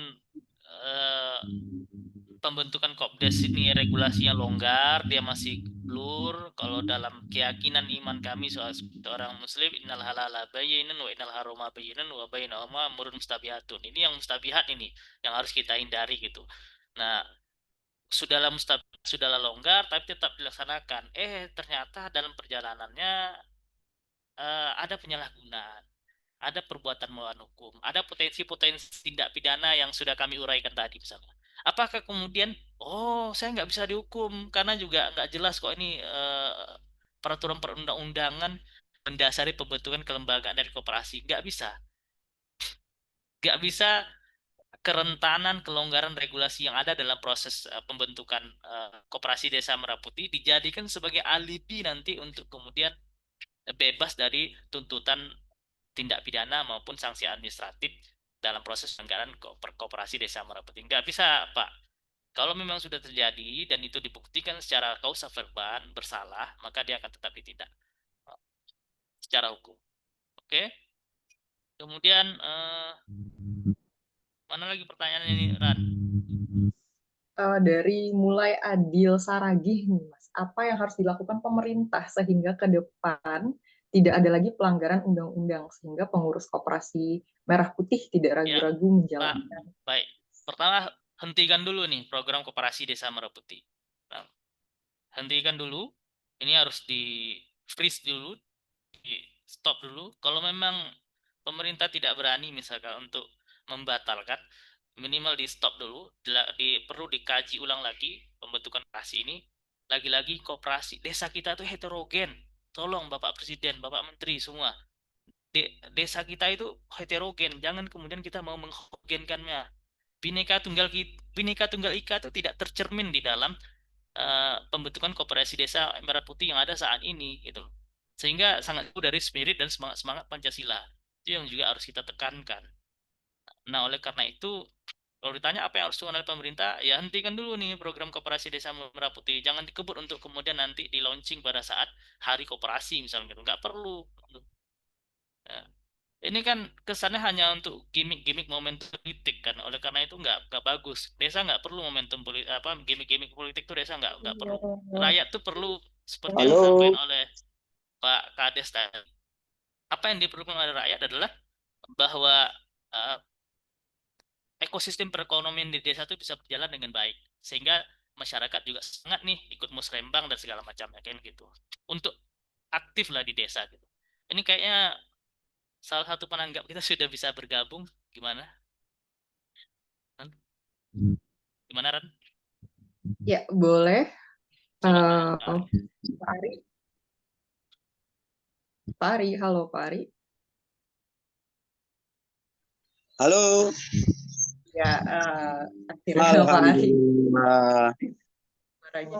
pembentukan Kopdes ini regulasinya longgar, dia masih blur. Kalau dalam keyakinan iman kami seorang muslim, innal halala bayyinun wa innal harama bayyinun wa bainahuma umurun mustabihatun. Ini yang mustabihat ini yang harus kita hindari gitu. Nah, sudahlah longgar tapi tetap dilaksanakan. Ternyata dalam perjalanannya ada penyalahgunaan, ada perbuatan melawan hukum, ada potensi-potensi tindak pidana yang sudah kami uraikan tadi misalnya. Apakah kemudian, saya nggak bisa dihukum karena juga nggak jelas kok ini peraturan perundang-undangan mendasari pembentukan kelembagaan dari koperasi. Nggak bisa kerentanan kelonggaran regulasi yang ada dalam proses pembentukan koperasi Desa Merah Putih dijadikan sebagai alibi nanti untuk kemudian bebas dari tuntutan tindak pidana maupun sanksi administratif dalam proses penyelenggaraan koperasi Desa Merah Putih. Nggak bisa, Pak. Kalau memang sudah terjadi dan itu dibuktikan secara kausa verba bersalah, maka dia akan tetap ditindak secara hukum. Oke. Kemudian mana lagi pertanyaan ini, Ran? Dari mulai Adil Saragih nih, Mas. Apa yang harus dilakukan pemerintah sehingga ke depan tidak ada lagi pelanggaran undang-undang sehingga pengurus Koperasi Merah Putih tidak Ya, ragu-ragu Pak. menjalankan. Baik. Pertama, hentikan dulu nih program koperasi Desa Merah Putih. Nah, hentikan dulu. Ini harus di freeze dulu, di stop dulu. Kalau memang pemerintah tidak berani misalkan untuk membatalkan, minimal di stop dulu. Perlu dikaji ulang lagi pembentukan koperasi ini. Lagi-lagi koperasi desa kita itu heterogen. Tolong Bapak Presiden, Bapak Menteri semua. Desa kita itu heterogen. Jangan kemudian kita mau menghomogenkannya. Bineka Tunggal Ika itu tidak tercermin di dalam pembentukan koperasi desa Merah Putih yang ada saat ini gitu. Sehingga sangat jauh dari spirit dan semangat Pancasila. Itu yang juga harus kita tekankan. Nah, oleh karena itu kalau ditanya apa yang harus dilakukan oleh pemerintah, ya hentikan dulu nih program koperasi Desa Merah Putih. Jangan dikebut untuk kemudian nanti di launching pada saat hari koperasi misalnya gitu. Nggak perlu. Ya. Ini kan kesannya hanya untuk gimmick-gimmick momentum politik kan. Oleh karena itu nggak bagus. Desa nggak perlu momentum politik apa gimmick-gimmick politik itu desa nggak perlu. Rakyat tuh perlu seperti yang disampaikan oleh Pak Kades tadi. Apa yang diperlukan oleh rakyat adalah bahwa ekosistem perekonomian di desa itu bisa berjalan dengan baik sehingga masyarakat juga sangat nih ikut musrembang dan segala macamnya kayak gitu. Untuk aktif lah di desa gitu. Ini kayaknya salah satu penanggap kita sudah bisa bergabung. Gimana? Ran? Gimana, Ran? Ya, boleh. Silakan, Pak Ari. Pak Ari, halo Pak Ari. Halo. Ya, akhirnya Pak Ari. Alhamdulillah. Suaranya.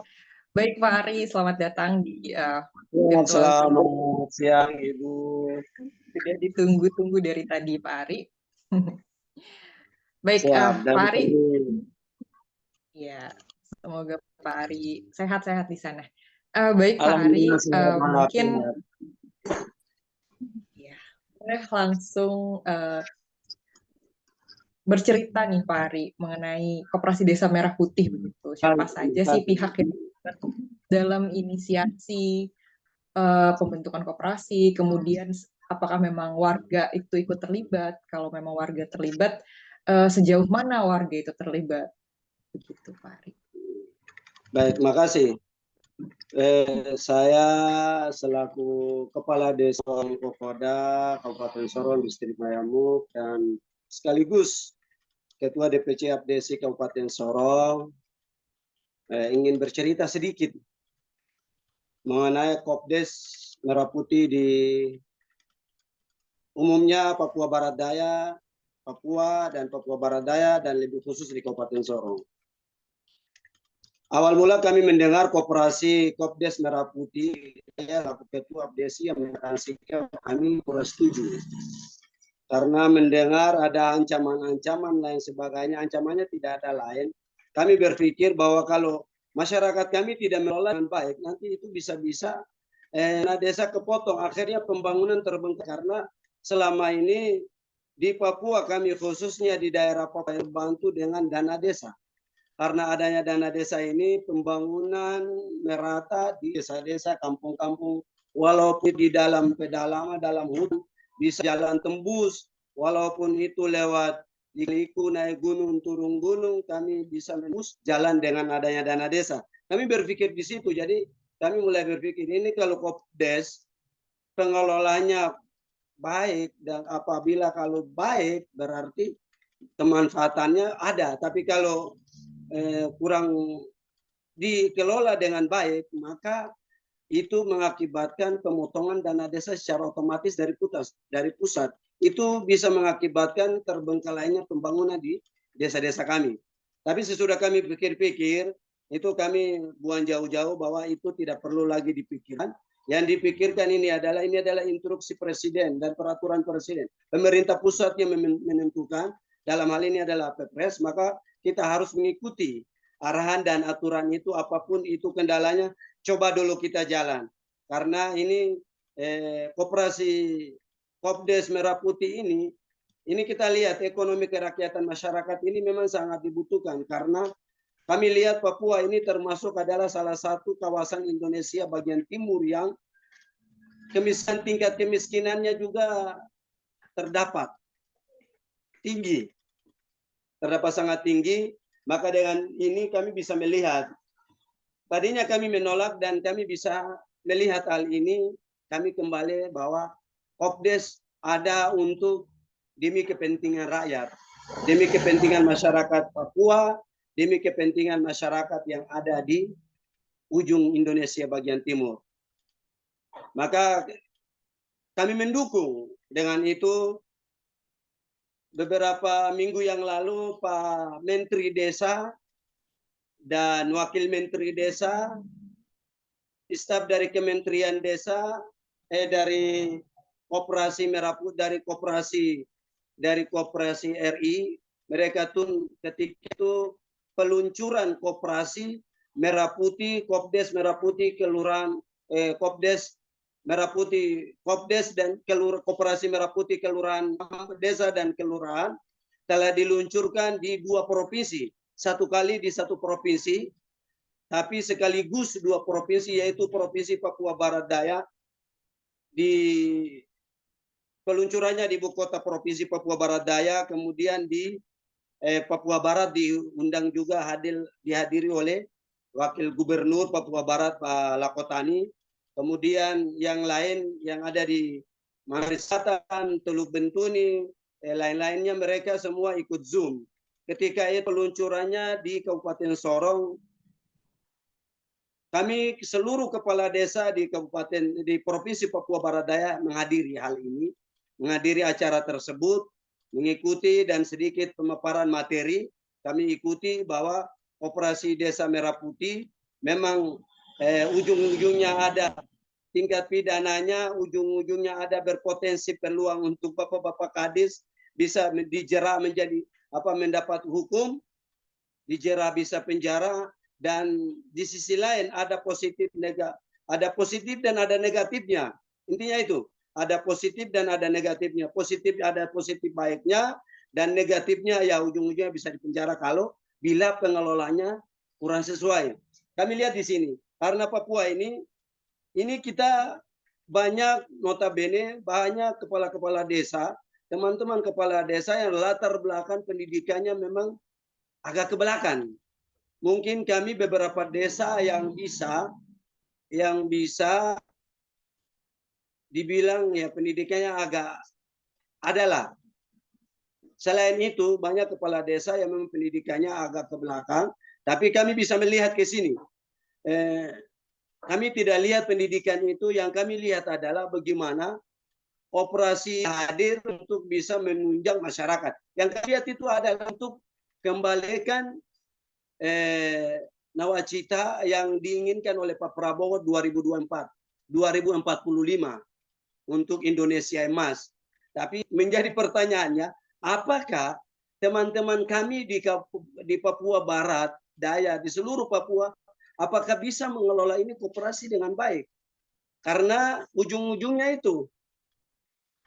Baik Pak Ari, selamat datang di virtual. Selamat siang Ibu. Sudah ditunggu-tunggu dari tadi Pak Ari. Baik, Siap, Pak Ari. Ya, semoga Pak Ari sehat-sehat di sana. Baik Pak Ari, mungkin ya, boleh langsung bercerita nih Pak Ari mengenai Koperasi Desa Merah Putih begitu. Siapa saja sih pihak yang dalam inisiasi pembentukan koperasi, kemudian apakah memang warga itu ikut terlibat? Kalau memang warga terlibat, sejauh mana warga itu terlibat? Begitu Pak Ari. Baik, makasih. Saya selaku Kepala Desa Kokoda, Kabupaten Sorong, Distrik Mayamuk, dan sekaligus Ketua DPC Abdesi Kabupaten Sorong, ingin bercerita sedikit mengenai Kopdes Merah Putih di umumnya Papua Barat Daya, Papua dan Papua Barat Daya, dan lebih khusus di Kabupaten Sorong. Awal mula kami mendengar Koperasi Kopdes Merah Putih, saya laku Ketua Abdesi yang menyatakan sikap kami kurang setuju. Karena mendengar ada ancaman-ancaman lain sebagainya, ancamannya tidak ada lain. Kami berpikir bahwa kalau masyarakat kami tidak mengelola dengan baik, nanti itu bisa-bisa desa kepotong, akhirnya pembangunan terbengkalai. Karena selama ini di Papua kami khususnya di daerah Papua yang bantu dengan dana desa. Karena adanya dana desa ini pembangunan merata di desa-desa, kampung-kampung, walaupun di dalam pedalaman, dalam hutan, bisa jalan tembus, walaupun itu lewat liku, naik gunung, turun gunung, kami bisa menembus jalan dengan adanya dana desa. Kami berpikir di situ, jadi kami mulai berpikir ini kalau Kopdes pengelolanya baik, dan apabila kalau baik berarti kemanfaatannya ada, tapi kalau kurang dikelola dengan baik, maka itu mengakibatkan pemotongan dana desa secara otomatis dari pusat. Itu bisa mengakibatkan terbengkalainya pembangunan di desa-desa kami. Tapi sesudah kami pikir-pikir, itu kami buang jauh-jauh bahwa itu tidak perlu lagi dipikirkan. Yang dipikirkan ini adalah instruksi presiden dan peraturan presiden. Pemerintah pusat yang menentukan, dalam hal ini adalah Perpres, maka kita harus mengikuti arahan dan aturan itu, apapun itu kendalanya, coba dulu kita jalan. Karena ini Koperasi Kopdes Merah Putih ini kita lihat ekonomi kerakyatan masyarakat ini memang sangat dibutuhkan. Karena kami lihat Papua ini termasuk adalah salah satu kawasan Indonesia bagian timur yang tingkat kemiskinannya juga terdapat tinggi. Terdapat sangat tinggi, maka dengan ini kami bisa melihat. Tadinya kami menolak dan kami bisa melihat hal ini, kami kembali bahwa Kopdes ada untuk demi kepentingan rakyat, demi kepentingan masyarakat Papua, demi kepentingan masyarakat yang ada di ujung Indonesia bagian timur. Maka kami mendukung. Dengan itu beberapa minggu yang lalu Pak Menteri Desa dan Wakil Menteri Desa, staf dari Kementerian Desa, dari Koperasi Merah Putih, dari Koperasi RI, mereka tuh ketika itu peluncuran Koperasi Merah Putih, Kopdes Merah Putih, Kelurahan Kopdes Merah Putih, Kopdes dan Koperasi Merah Putih Kelurahan Desa dan Kelurahan telah diluncurkan di 2 provinsi. Satu kali di 1 provinsi, tapi sekaligus 2 provinsi, yaitu Provinsi Papua Barat Daya. Di peluncurannya di ibu kota Provinsi Papua Barat Daya, kemudian di Papua Barat diundang juga dihadiri oleh Wakil Gubernur Papua Barat Pak Lakotani, kemudian yang lain yang ada di Makassar Selatan, Teluk Bentuni, lain-lainnya mereka semua ikut Zoom. Ketika itu peluncurannya di Kabupaten Sorong, kami seluruh kepala desa di Kabupaten di Provinsi Papua Barat Daya menghadiri hal ini, menghadiri acara tersebut, mengikuti dan sedikit pemaparan materi. Kami ikuti bahwa operasi Desa Merah Putih memang ujung-ujungnya ada tingkat pidananya, ujung-ujungnya ada berpotensi peluang untuk bapak-bapak kadis bisa dijerat menjadi mendapat hukum, dijerat bisa penjara, dan di sisi lain ada positif dan ada negatifnya. Intinya itu, ada positif dan ada negatifnya. Positif ada positif baiknya, dan negatifnya ya ujung-ujungnya bisa dipenjara kalau bila pengelolanya kurang sesuai. Kami lihat di sini, karena Papua ini kita banyak notabene banyak kepala-kepala desa, teman-teman kepala desa yang latar belakang pendidikannya memang agak ke belakang. Mungkin kami beberapa desa yang bisa dibilang ya pendidikannya agak adalah. Selain itu banyak kepala desa yang memang pendidikannya agak ke belakang, tapi kami bisa melihat ke sini. Kami tidak lihat pendidikan itu, yang kami lihat adalah bagaimana operasi hadir untuk bisa menunjang masyarakat. Yang kami lihat itu adalah untuk kembalikan nawacita yang diinginkan oleh Pak Prabowo 2024, 2045 untuk Indonesia Emas. Tapi menjadi pertanyaannya, apakah teman-teman kami di Papua Barat Daya, di seluruh Papua, apakah bisa mengelola ini koperasi dengan baik? Karena ujung-ujungnya itu,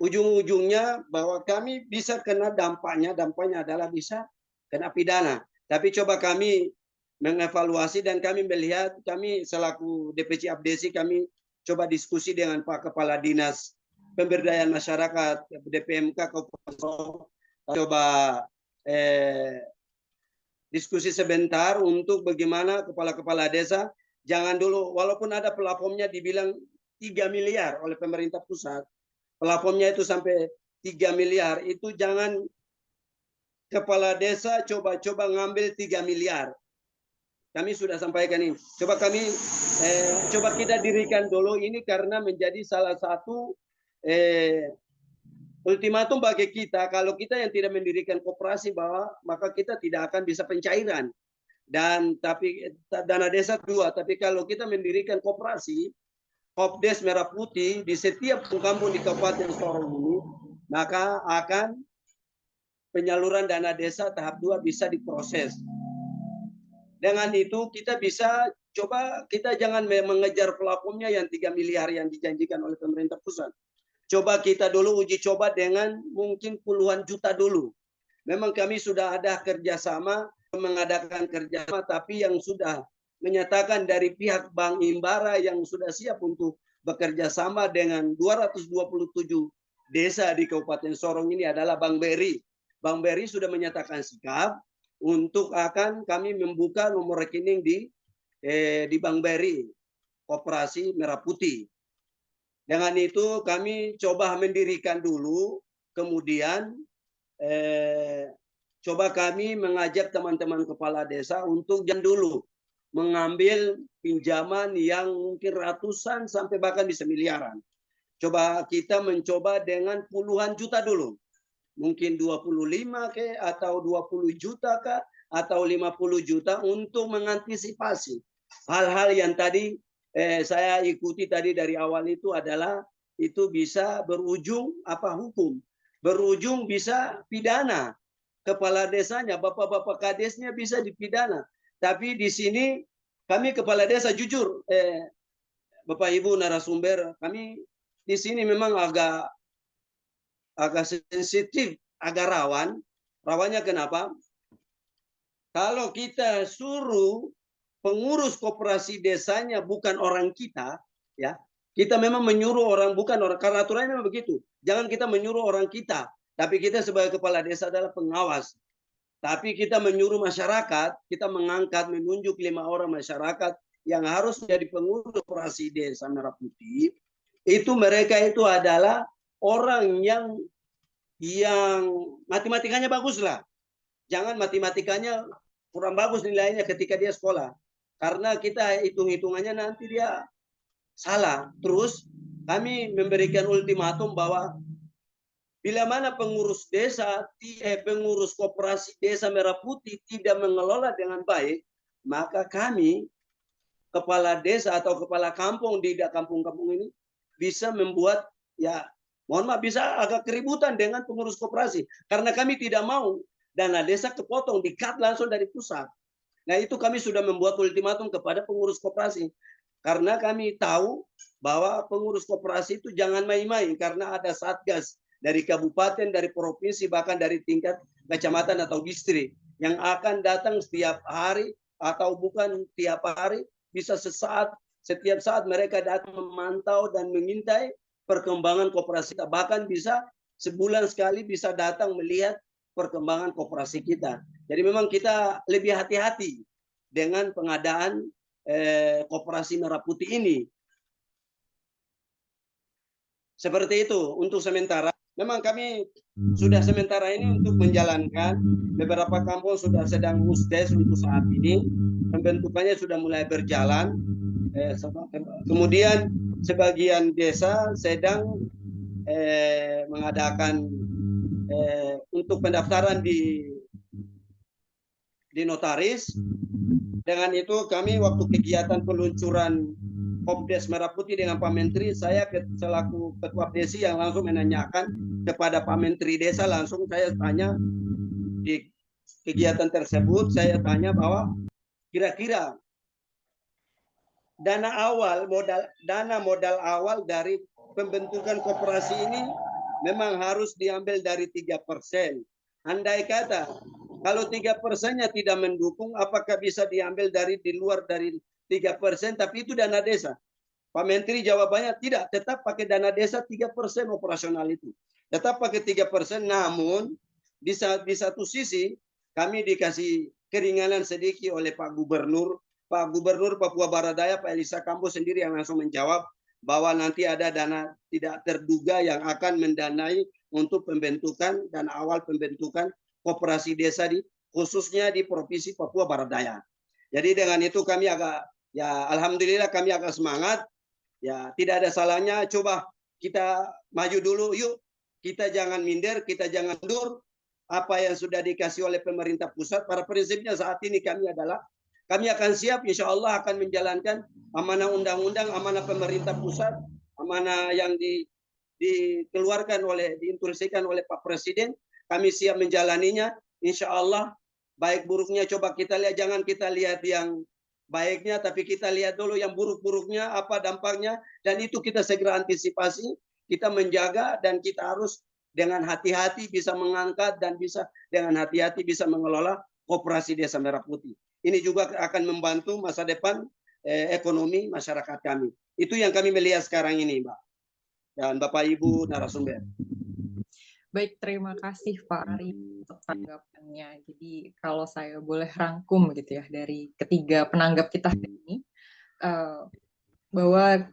ujung-ujungnya bahwa kami bisa kena dampaknya adalah bisa kena pidana. Tapi coba kami mengevaluasi dan kami melihat, kami selaku DPC Abdesi, kami coba diskusi dengan Pak Kepala Dinas Pemberdayaan Masyarakat DPMK Kabupaten Sorong, coba diskusi sebentar untuk bagaimana kepala-kepala desa jangan dulu, walaupun ada plafonnya dibilang 3 miliar oleh pemerintah pusat, plafonnya itu sampai 3 miliar, itu jangan kepala desa coba-coba ngambil 3 miliar. Kami sudah sampaikan ini. Coba kita dirikan dulu ini karena menjadi salah satu ultimatum bagi kita. Kalau kita yang tidak mendirikan koperasi, bahwa maka kita tidak akan bisa pencairan. Dan tapi dana desa dua. Tapi kalau kita mendirikan koperasi, Kopdes Merah Putih di setiap kampung di Kabupaten Sorong ini, maka akan penyaluran dana desa tahap 2 bisa diproses. Dengan itu kita bisa coba, kita jangan mengejar plafonnya yang 3 miliar yang dijanjikan oleh pemerintah pusat. Coba kita dulu uji coba dengan mungkin puluhan juta dulu. Memang kami sudah ada kerjasama, mengadakan kerjasama, tapi yang sudah menyatakan dari pihak Bank Himbara yang sudah siap untuk bekerja sama dengan 227 desa di Kabupaten Sorong ini adalah Bank BRI. Bank BRI sudah menyatakan sikap untuk akan kami membuka nomor rekening di Bank BRI, Koperasi Merah Putih. Dengan itu kami coba mendirikan dulu, kemudian coba kami mengajak teman-teman kepala desa untuk jangan dulu mengambil pinjaman yang mungkin ratusan sampai bahkan bisa miliaran. Coba kita mencoba dengan puluhan juta dulu. Mungkin 25 ke atau 20 juta ke atau 50 juta untuk mengantisipasi hal-hal yang tadi saya ikuti tadi dari awal itu adalah itu bisa berujung hukum, berujung bisa pidana. Kepala desanya, bapak-bapak kadesnya bisa dipidana. Tapi di sini kami kepala desa jujur, Bapak Ibu narasumber, kami di sini memang agak sensitif, agak rawan. Rawannya kenapa? Kalau kita suruh pengurus koperasi desanya bukan orang kita, ya, kita memang menyuruh orang, bukan orang, karena aturannya memang begitu. Jangan kita menyuruh orang kita, tapi kita sebagai kepala desa adalah pengawas. Tapi kita menyuruh masyarakat, kita mengangkat, menunjuk 5 orang masyarakat yang harus menjadi pengurus koperasi Desa Merah Putih. Itu mereka itu adalah orang yang matematikanya bagus lah. Jangan matematikanya kurang bagus nilainya ketika dia sekolah. Karena kita hitung-hitungannya nanti dia salah. Terus kami memberikan ultimatum bahwa bila mana pengurus desa, pengurus koperasi Desa Merah Putih tidak mengelola dengan baik, maka kami, kepala desa atau kepala kampung di kampung-kampung ini, bisa membuat, ya mohon maaf, bisa agak keributan dengan pengurus koperasi. Karena kami tidak mau dana desa kepotong, di-cut langsung dari pusat. Nah itu kami sudah membuat ultimatum kepada pengurus koperasi. Karena kami tahu bahwa pengurus koperasi itu jangan main-main, karena ada satgas dari kabupaten, dari provinsi, bahkan dari tingkat kecamatan atau distrik yang akan datang setiap hari atau bukan tiap hari, bisa setiap saat mereka datang memantau dan mengintai perkembangan koperasi kita. Bahkan bisa sebulan sekali bisa datang melihat perkembangan koperasi kita. Jadi memang kita lebih hati-hati dengan pengadaan koperasi Merah Putih ini. Seperti itu untuk sementara. Memang kami sudah sementara ini untuk menjalankan, beberapa kampung sudah sedang musdes untuk saat ini, pembentukannya sudah mulai berjalan. Kemudian sebagian desa sedang mengadakan untuk pendaftaran di notaris. Dengan itu kami waktu kegiatan peluncuran Kopdes Merah Putih dengan Pak Menteri, saya selaku Ketua Desi yang langsung menanyakan kepada Pak Menteri Desa, langsung saya tanya di kegiatan tersebut, saya tanya bahwa kira-kira dana modal awal dari pembentukan koperasi ini memang harus diambil dari 3%. Andai kata kalau 3%-nya tidak mendukung, apakah bisa diambil di luar dari 3%, tapi itu dana desa. Pak Menteri jawabannya tidak, tetap pakai dana desa 3% operasional itu. Tetap pakai 3%, namun di satu sisi kami dikasih keringanan sedikit oleh Pak Gubernur Papua Barat Daya, Pak Elisa Kambo sendiri yang langsung menjawab bahwa nanti ada dana tidak terduga yang akan mendanai untuk pembentukan dan awal pembentukan koperasi desa khususnya di Provinsi Papua Barat Daya. Jadi dengan itu kami alhamdulillah kami agak semangat. Ya, tidak ada salahnya coba kita maju dulu, yuk. Kita jangan minder, kita jangan mundur. Apa yang sudah dikasih oleh pemerintah pusat, pada prinsipnya saat ini kami akan siap, insya Allah akan menjalankan amanah undang-undang, amanah pemerintah pusat, amanah yang dikeluarkan diinstruksikan oleh Pak Presiden. Kami siap menjalaninya, insya Allah. Baik buruknya coba kita lihat, jangan kita lihat yang baiknya, tapi kita lihat dulu yang buruk-buruknya, apa dampaknya, dan itu kita segera antisipasi, kita menjaga, dan kita harus dengan hati-hati bisa mengangkat dan bisa dengan hati-hati bisa mengelola koperasi Desa Merah Putih. Ini juga akan membantu masa depan ekonomi masyarakat kami. Itu yang kami melihat sekarang ini, Mbak. Dan Bapak Ibu narasumber. Baik, terima kasih Pak Ari untuk tanggapannya. Jadi kalau saya boleh rangkum gitu ya dari ketiga penanggap kita hari ini, bahwa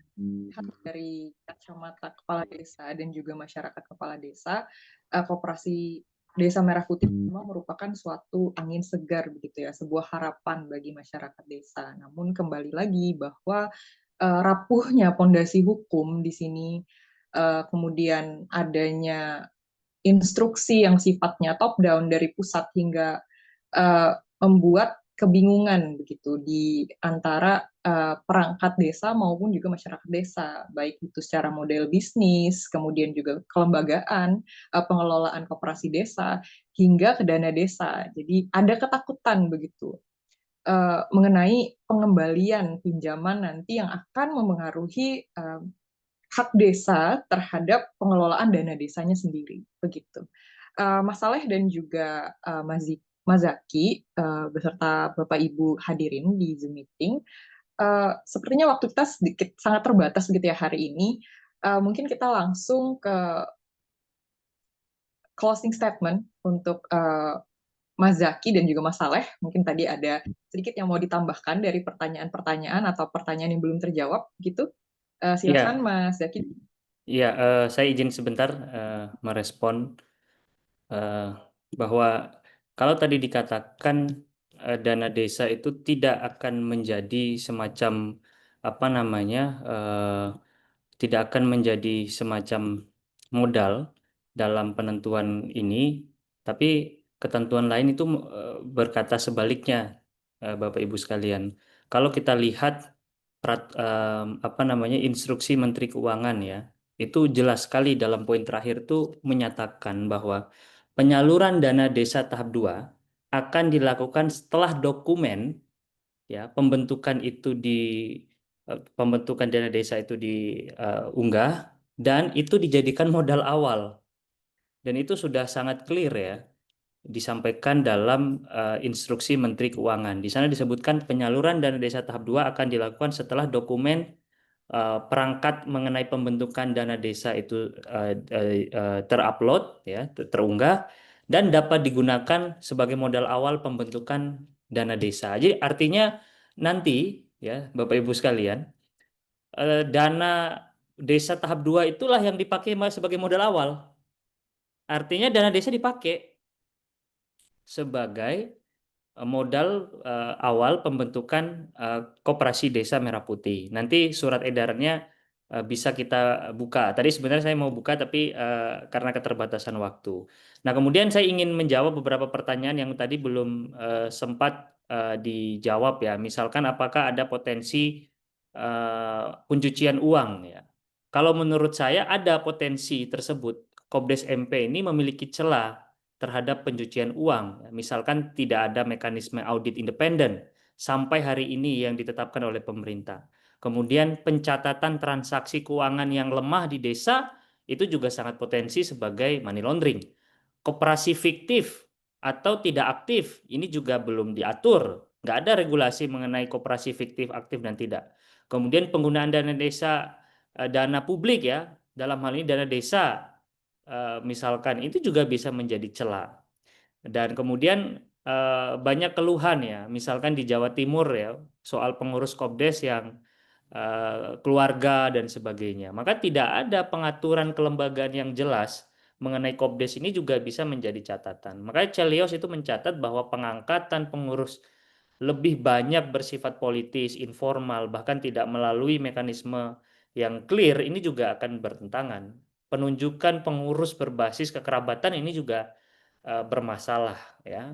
dari kacamata kepala desa dan juga masyarakat kepala desa, koperasi Desa Merah Putih memang merupakan suatu angin segar begitu ya, sebuah harapan bagi masyarakat desa. Namun kembali lagi bahwa rapuhnya pondasi hukum di sini, kemudian adanya instruksi yang sifatnya top down dari pusat hingga membuat kebingungan begitu di antara perangkat desa maupun juga masyarakat desa, baik itu secara model bisnis, kemudian juga kelembagaan, pengelolaan koperasi desa, hingga ke dana desa. Jadi ada ketakutan begitu mengenai pengembalian pinjaman nanti yang akan memengaruhi hak desa terhadap pengelolaan dana desanya sendiri, begitu. Mas Saleh dan juga Mas Zaki beserta Bapak Ibu hadirin di Zoom meeting, sepertinya waktu kita sedikit sangat terbatas gitu ya hari ini. Mungkin kita langsung ke closing statement untuk Mas Zaki dan juga Mas Saleh, mungkin tadi ada sedikit yang mau ditambahkan dari pertanyaan-pertanyaan atau pertanyaan yang belum terjawab, gitu. Silakan Mas Zaki. Iya, saya izin sebentar merespon bahwa kalau tadi dikatakan dana desa itu tidak akan menjadi semacam apa namanya, tidak akan menjadi semacam modal dalam penentuan ini, tapi ketentuan lain itu berkata sebaliknya, Bapak Ibu sekalian. Kalau kita lihat apa namanya, instruksi Menteri Keuangan ya, itu jelas sekali dalam poin terakhir itu menyatakan bahwa penyaluran dana desa tahap 2 akan dilakukan setelah dokumen ya pembentukan dana desa itu diunggah dan itu dijadikan modal awal. Dan itu sudah sangat clear ya disampaikan dalam instruksi Menteri Keuangan. Di sana disebutkan penyaluran dana desa tahap 2 akan dilakukan setelah dokumen perangkat mengenai pembentukan dana desa itu terupload ya, terunggah dan dapat digunakan sebagai modal awal pembentukan dana desa. Jadi artinya nanti ya Bapak Ibu sekalian, dana desa tahap 2 itulah yang dipakai sebagai modal awal. Artinya dana desa dipakai sebagai modal awal pembentukan koperasi desa Merah Putih. Nanti surat edarannya bisa kita buka. Tadi sebenarnya saya mau buka tapi karena keterbatasan waktu. Nah, kemudian saya ingin menjawab beberapa pertanyaan yang tadi belum sempat dijawab ya. Misalkan apakah ada potensi pencucian uang ya. Kalau menurut saya ada potensi tersebut. Kopdes MP ini memiliki celah terhadap pencucian uang. Misalkan tidak ada mekanisme audit independen sampai hari ini yang ditetapkan oleh pemerintah. Kemudian pencatatan transaksi keuangan yang lemah di desa itu juga sangat potensi sebagai money laundering. Koperasi fiktif atau tidak aktif ini juga belum diatur. Nggak ada regulasi mengenai koperasi fiktif, aktif dan tidak. Kemudian penggunaan dana desa, dana publik ya, dalam hal ini dana desa misalkan itu juga bisa menjadi celah. Dan kemudian banyak keluhan ya, misalkan di Jawa Timur ya, soal pengurus Kopdes yang keluarga dan sebagainya. Maka tidak ada pengaturan kelembagaan yang jelas mengenai Kopdes ini juga bisa menjadi catatan. Makanya Celios itu mencatat bahwa pengangkatan pengurus lebih banyak bersifat politis, informal, bahkan tidak melalui mekanisme yang clear, ini juga akan bertentangan. Penunjukan pengurus berbasis kekerabatan ini juga bermasalah ya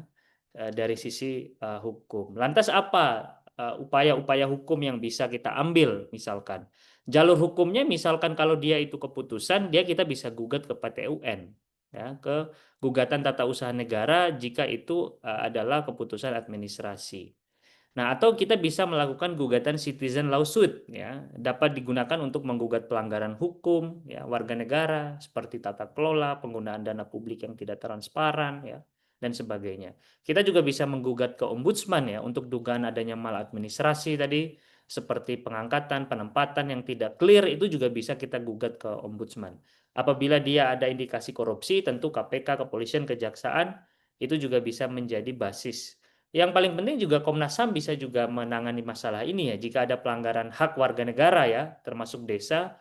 dari sisi hukum. Lantas apa upaya-upaya hukum yang bisa kita ambil? Misalkan jalur hukumnya, misalkan kalau dia itu keputusan, kita bisa gugat ke PT UN ya, ke gugatan tata usaha negara jika itu adalah keputusan administrasi. Nah, atau kita bisa melakukan gugatan citizen lawsuit ya, dapat digunakan untuk menggugat pelanggaran hukum ya warga negara seperti tata kelola, penggunaan dana publik yang tidak transparan ya dan sebagainya. Kita juga bisa menggugat ke ombudsman ya untuk dugaan adanya maladministrasi tadi seperti pengangkatan, penempatan yang tidak clear itu juga bisa kita gugat ke ombudsman. Apabila dia ada indikasi korupsi, tentu KPK, kepolisian, kejaksaan itu juga bisa menjadi basis. Yang paling penting juga Komnas HAM bisa juga menangani masalah ini ya. Jika ada pelanggaran hak warga negara ya, termasuk desa,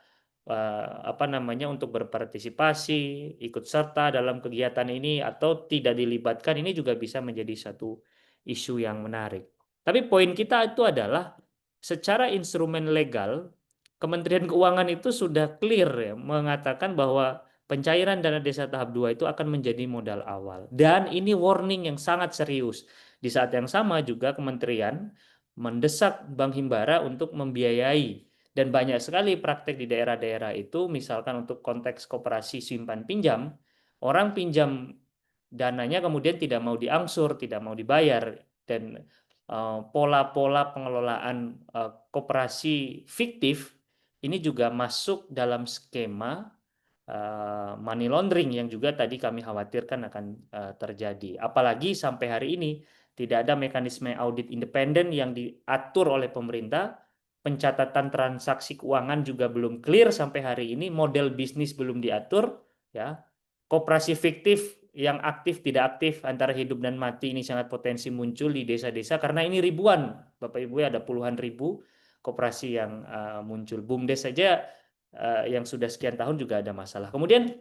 apa namanya untuk berpartisipasi, ikut serta dalam kegiatan ini atau tidak dilibatkan, ini juga bisa menjadi satu isu yang menarik. Tapi poin kita itu adalah secara instrumen legal, Kementerian Keuangan itu sudah clear ya, mengatakan bahwa pencairan dana desa tahap 2 itu akan menjadi modal awal. Dan ini warning yang sangat serius. Di saat yang sama juga kementerian mendesak Bank Himbara untuk membiayai, dan banyak sekali praktek di daerah-daerah itu, misalkan untuk konteks koperasi simpan pinjam, orang pinjam dananya kemudian tidak mau diangsur, tidak mau dibayar, dan pola-pola pengelolaan koperasi fiktif ini juga masuk dalam skema money laundering yang juga tadi kami khawatirkan akan terjadi. Apalagi sampai hari ini tidak ada mekanisme audit independen yang diatur oleh pemerintah, pencatatan transaksi keuangan juga belum clear sampai hari ini, model bisnis belum diatur, ya. Koperasi fiktif yang aktif tidak aktif antara hidup dan mati ini sangat potensi muncul di desa-desa karena ini ribuan, Bapak Ibu, ada puluhan ribu koperasi yang muncul. BUMDes saja yang sudah sekian tahun juga ada masalah. Kemudian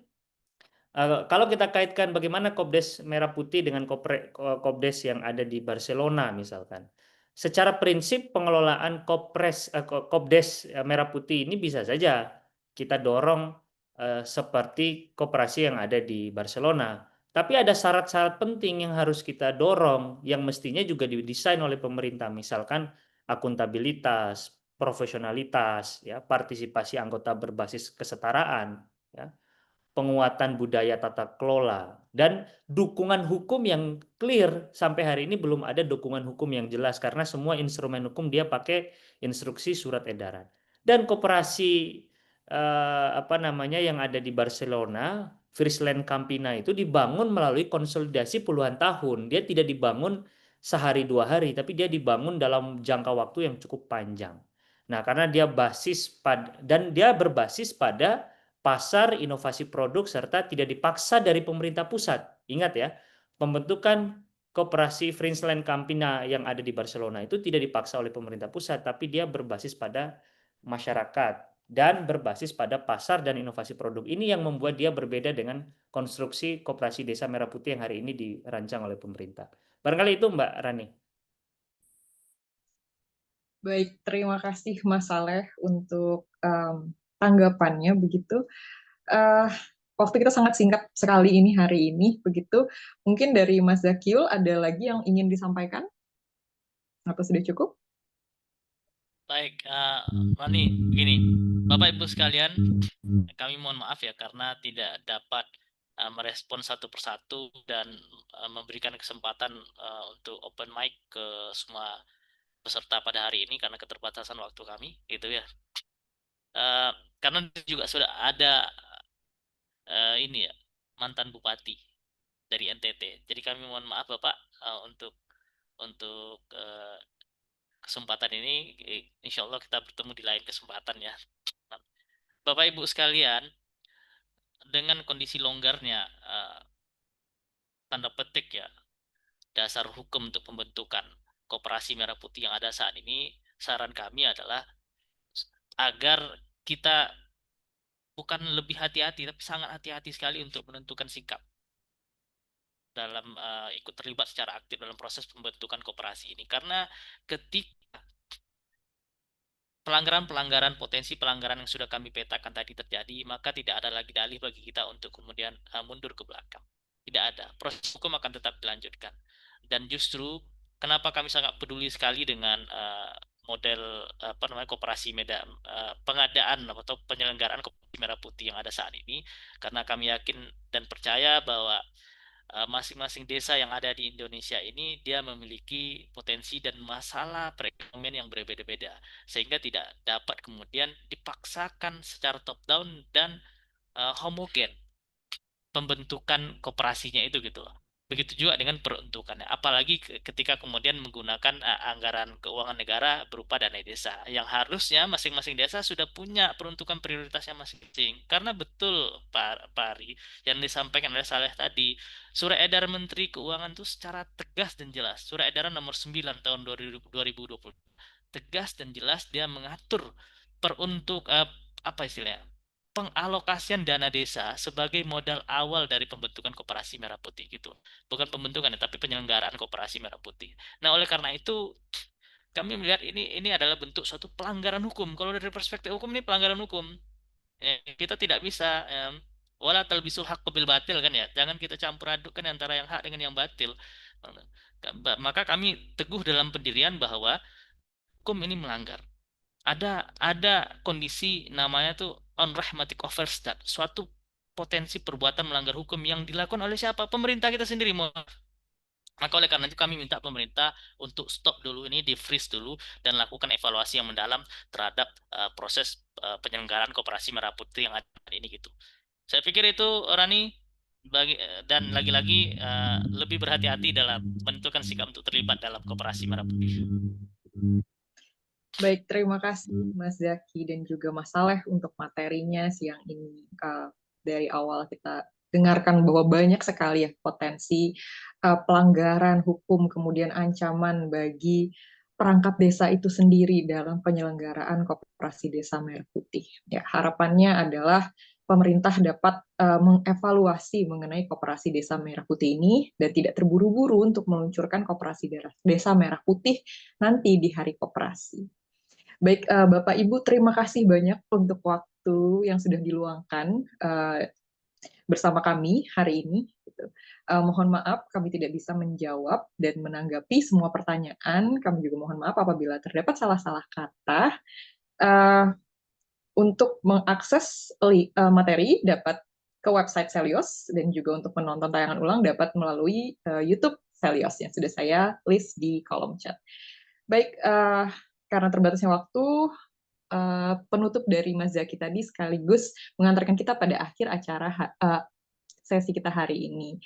kalau kita kaitkan bagaimana Kopdes Merah Putih dengan Kopdes yang ada di Barcelona misalkan. Secara prinsip pengelolaan Kopdes Merah Putih ini bisa saja kita dorong seperti koperasi yang ada di Barcelona. Tapi ada syarat-syarat penting yang harus kita dorong yang mestinya juga didesain oleh pemerintah. Misalkan akuntabilitas, profesionalitas, ya, partisipasi anggota berbasis kesetaraan, ya, penguatan budaya tata kelola, dan dukungan hukum yang clear. Sampai hari ini belum ada dukungan hukum yang jelas karena semua instrumen hukum dia pakai instruksi surat edaran. Dan koperasi yang ada di Barcelona, Friesland Campina itu dibangun melalui konsolidasi puluhan tahun. Dia tidak dibangun sehari dua hari, tapi dia dibangun dalam jangka waktu yang cukup panjang. Nah, karena dia berbasis pada pasar, inovasi produk, serta tidak dipaksa dari pemerintah pusat. Ingat ya, pembentukan koperasi Friesland Campina yang ada di Barcelona itu tidak dipaksa oleh pemerintah pusat, tapi dia berbasis pada masyarakat dan berbasis pada pasar dan inovasi produk. Ini yang membuat dia berbeda dengan konstruksi koperasi Desa Merah Putih yang hari ini dirancang oleh pemerintah. Barangkali itu Mbak Rani. Baik, terima kasih Mas Saleh untuk tanggapannya begitu. Waktu kita sangat singkat sekali ini hari ini begitu. Mungkin dari Mas Zakiul ada lagi yang ingin disampaikan? Atau sudah cukup? Baik, Rani, begini, Bapak Ibu sekalian, kami mohon maaf ya karena tidak dapat merespon satu persatu dan memberikan kesempatan untuk open mic ke semua peserta pada hari ini karena keterbatasan waktu kami, gitu ya. Karena juga sudah ada ini ya, mantan bupati dari NTT. Jadi kami mohon maaf Bapak untuk kesempatan ini, insya Allah kita bertemu di lain kesempatan ya. Bapak Ibu sekalian, dengan kondisi longgarnya tanda petik ya dasar hukum untuk pembentukan koperasi Merah Putih yang ada saat ini, saran kami adalah agar kita bukan lebih hati-hati, tapi sangat hati-hati sekali untuk menentukan sikap dalam ikut terlibat secara aktif dalam proses pembentukan koperasi ini. Karena ketika pelanggaran-pelanggaran, potensi pelanggaran yang sudah kami petakan tadi terjadi, maka tidak ada lagi dalih bagi kita untuk kemudian mundur ke belakang. Tidak ada. Proses hukum akan tetap dilanjutkan. Dan justru kenapa kami sangat peduli sekali dengan model koperasi pengadaan atau penyelenggaraan koperasi Merah Putih yang ada saat ini, karena kami yakin dan percaya bahwa masing-masing desa yang ada di Indonesia ini dia memiliki potensi dan masalah perekonomian yang berbeda-beda, sehingga tidak dapat kemudian dipaksakan secara top down dan homogen pembentukan koperasinya itu gitu loh. Begitu juga dengan peruntukannya, apalagi ketika kemudian menggunakan anggaran keuangan negara berupa dana desa, yang harusnya masing-masing desa sudah punya peruntukan prioritasnya masing-masing. Karena betul Pak Ari yang disampaikan oleh Saleh tadi, Surat Edaran Menteri Keuangan itu secara tegas dan jelas, Surat Edaran nomor 9 tahun 2020, tegas dan jelas dia mengatur apa istilahnya, pengalokasian dana desa sebagai modal awal dari pembentukan koperasi Merah Putih gitu. Bukan pembentukan tapi penyelenggaraan koperasi Merah Putih. Nah, oleh karena itu kami melihat ini adalah bentuk suatu pelanggaran hukum. Kalau dari perspektif hukum ini pelanggaran hukum. Kita tidak bisa wala talbisul haqqo bil batil kan ya. Jangan kita campur adukkan antara yang hak dengan yang batil. Maka kami teguh dalam pendirian bahwa hukum ini melanggar. Ada kondisi namanya tuh unrahmatic overstep, suatu potensi perbuatan melanggar hukum yang dilakukan oleh siapa? Pemerintah kita sendiri. Maka oleh karena itu kami minta pemerintah untuk stop dulu ini, di freeze dulu dan lakukan evaluasi yang mendalam terhadap proses penyelenggaraan koperasi Merah Putih yang ada ini gitu. Saya pikir itu Rani, dan lagi-lagi lebih berhati-hati dalam menentukan sikap untuk terlibat dalam koperasi Merah Putih. Baik, terima kasih Mas Zaki dan juga Mas Saleh untuk materinya siang ini. Dari awal kita dengarkan bahwa banyak sekali ya potensi pelanggaran hukum, kemudian ancaman bagi perangkat desa itu sendiri dalam penyelenggaraan Koperasi Desa Merah Putih. Ya, harapannya adalah pemerintah dapat mengevaluasi mengenai Koperasi Desa Merah Putih ini dan tidak terburu-buru untuk meluncurkan Koperasi Desa Merah Putih nanti di hari koperasi. Baik, Bapak Ibu, terima kasih banyak untuk waktu yang sudah diluangkan bersama kami hari ini. Gitu. Mohon maaf kami tidak bisa menjawab dan menanggapi semua pertanyaan. Kami juga mohon maaf apabila terdapat salah-salah kata. Untuk mengakses materi dapat ke website Selios dan juga untuk menonton tayangan ulang dapat melalui YouTube Selios yang sudah saya list di kolom chat. Baik, karena terbatasnya waktu, penutup dari Mas Zaki tadi sekaligus mengantarkan kita pada akhir acara sesi kita hari ini.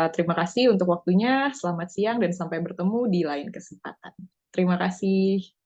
Terima kasih untuk waktunya, selamat siang dan sampai bertemu di lain kesempatan. Terima kasih.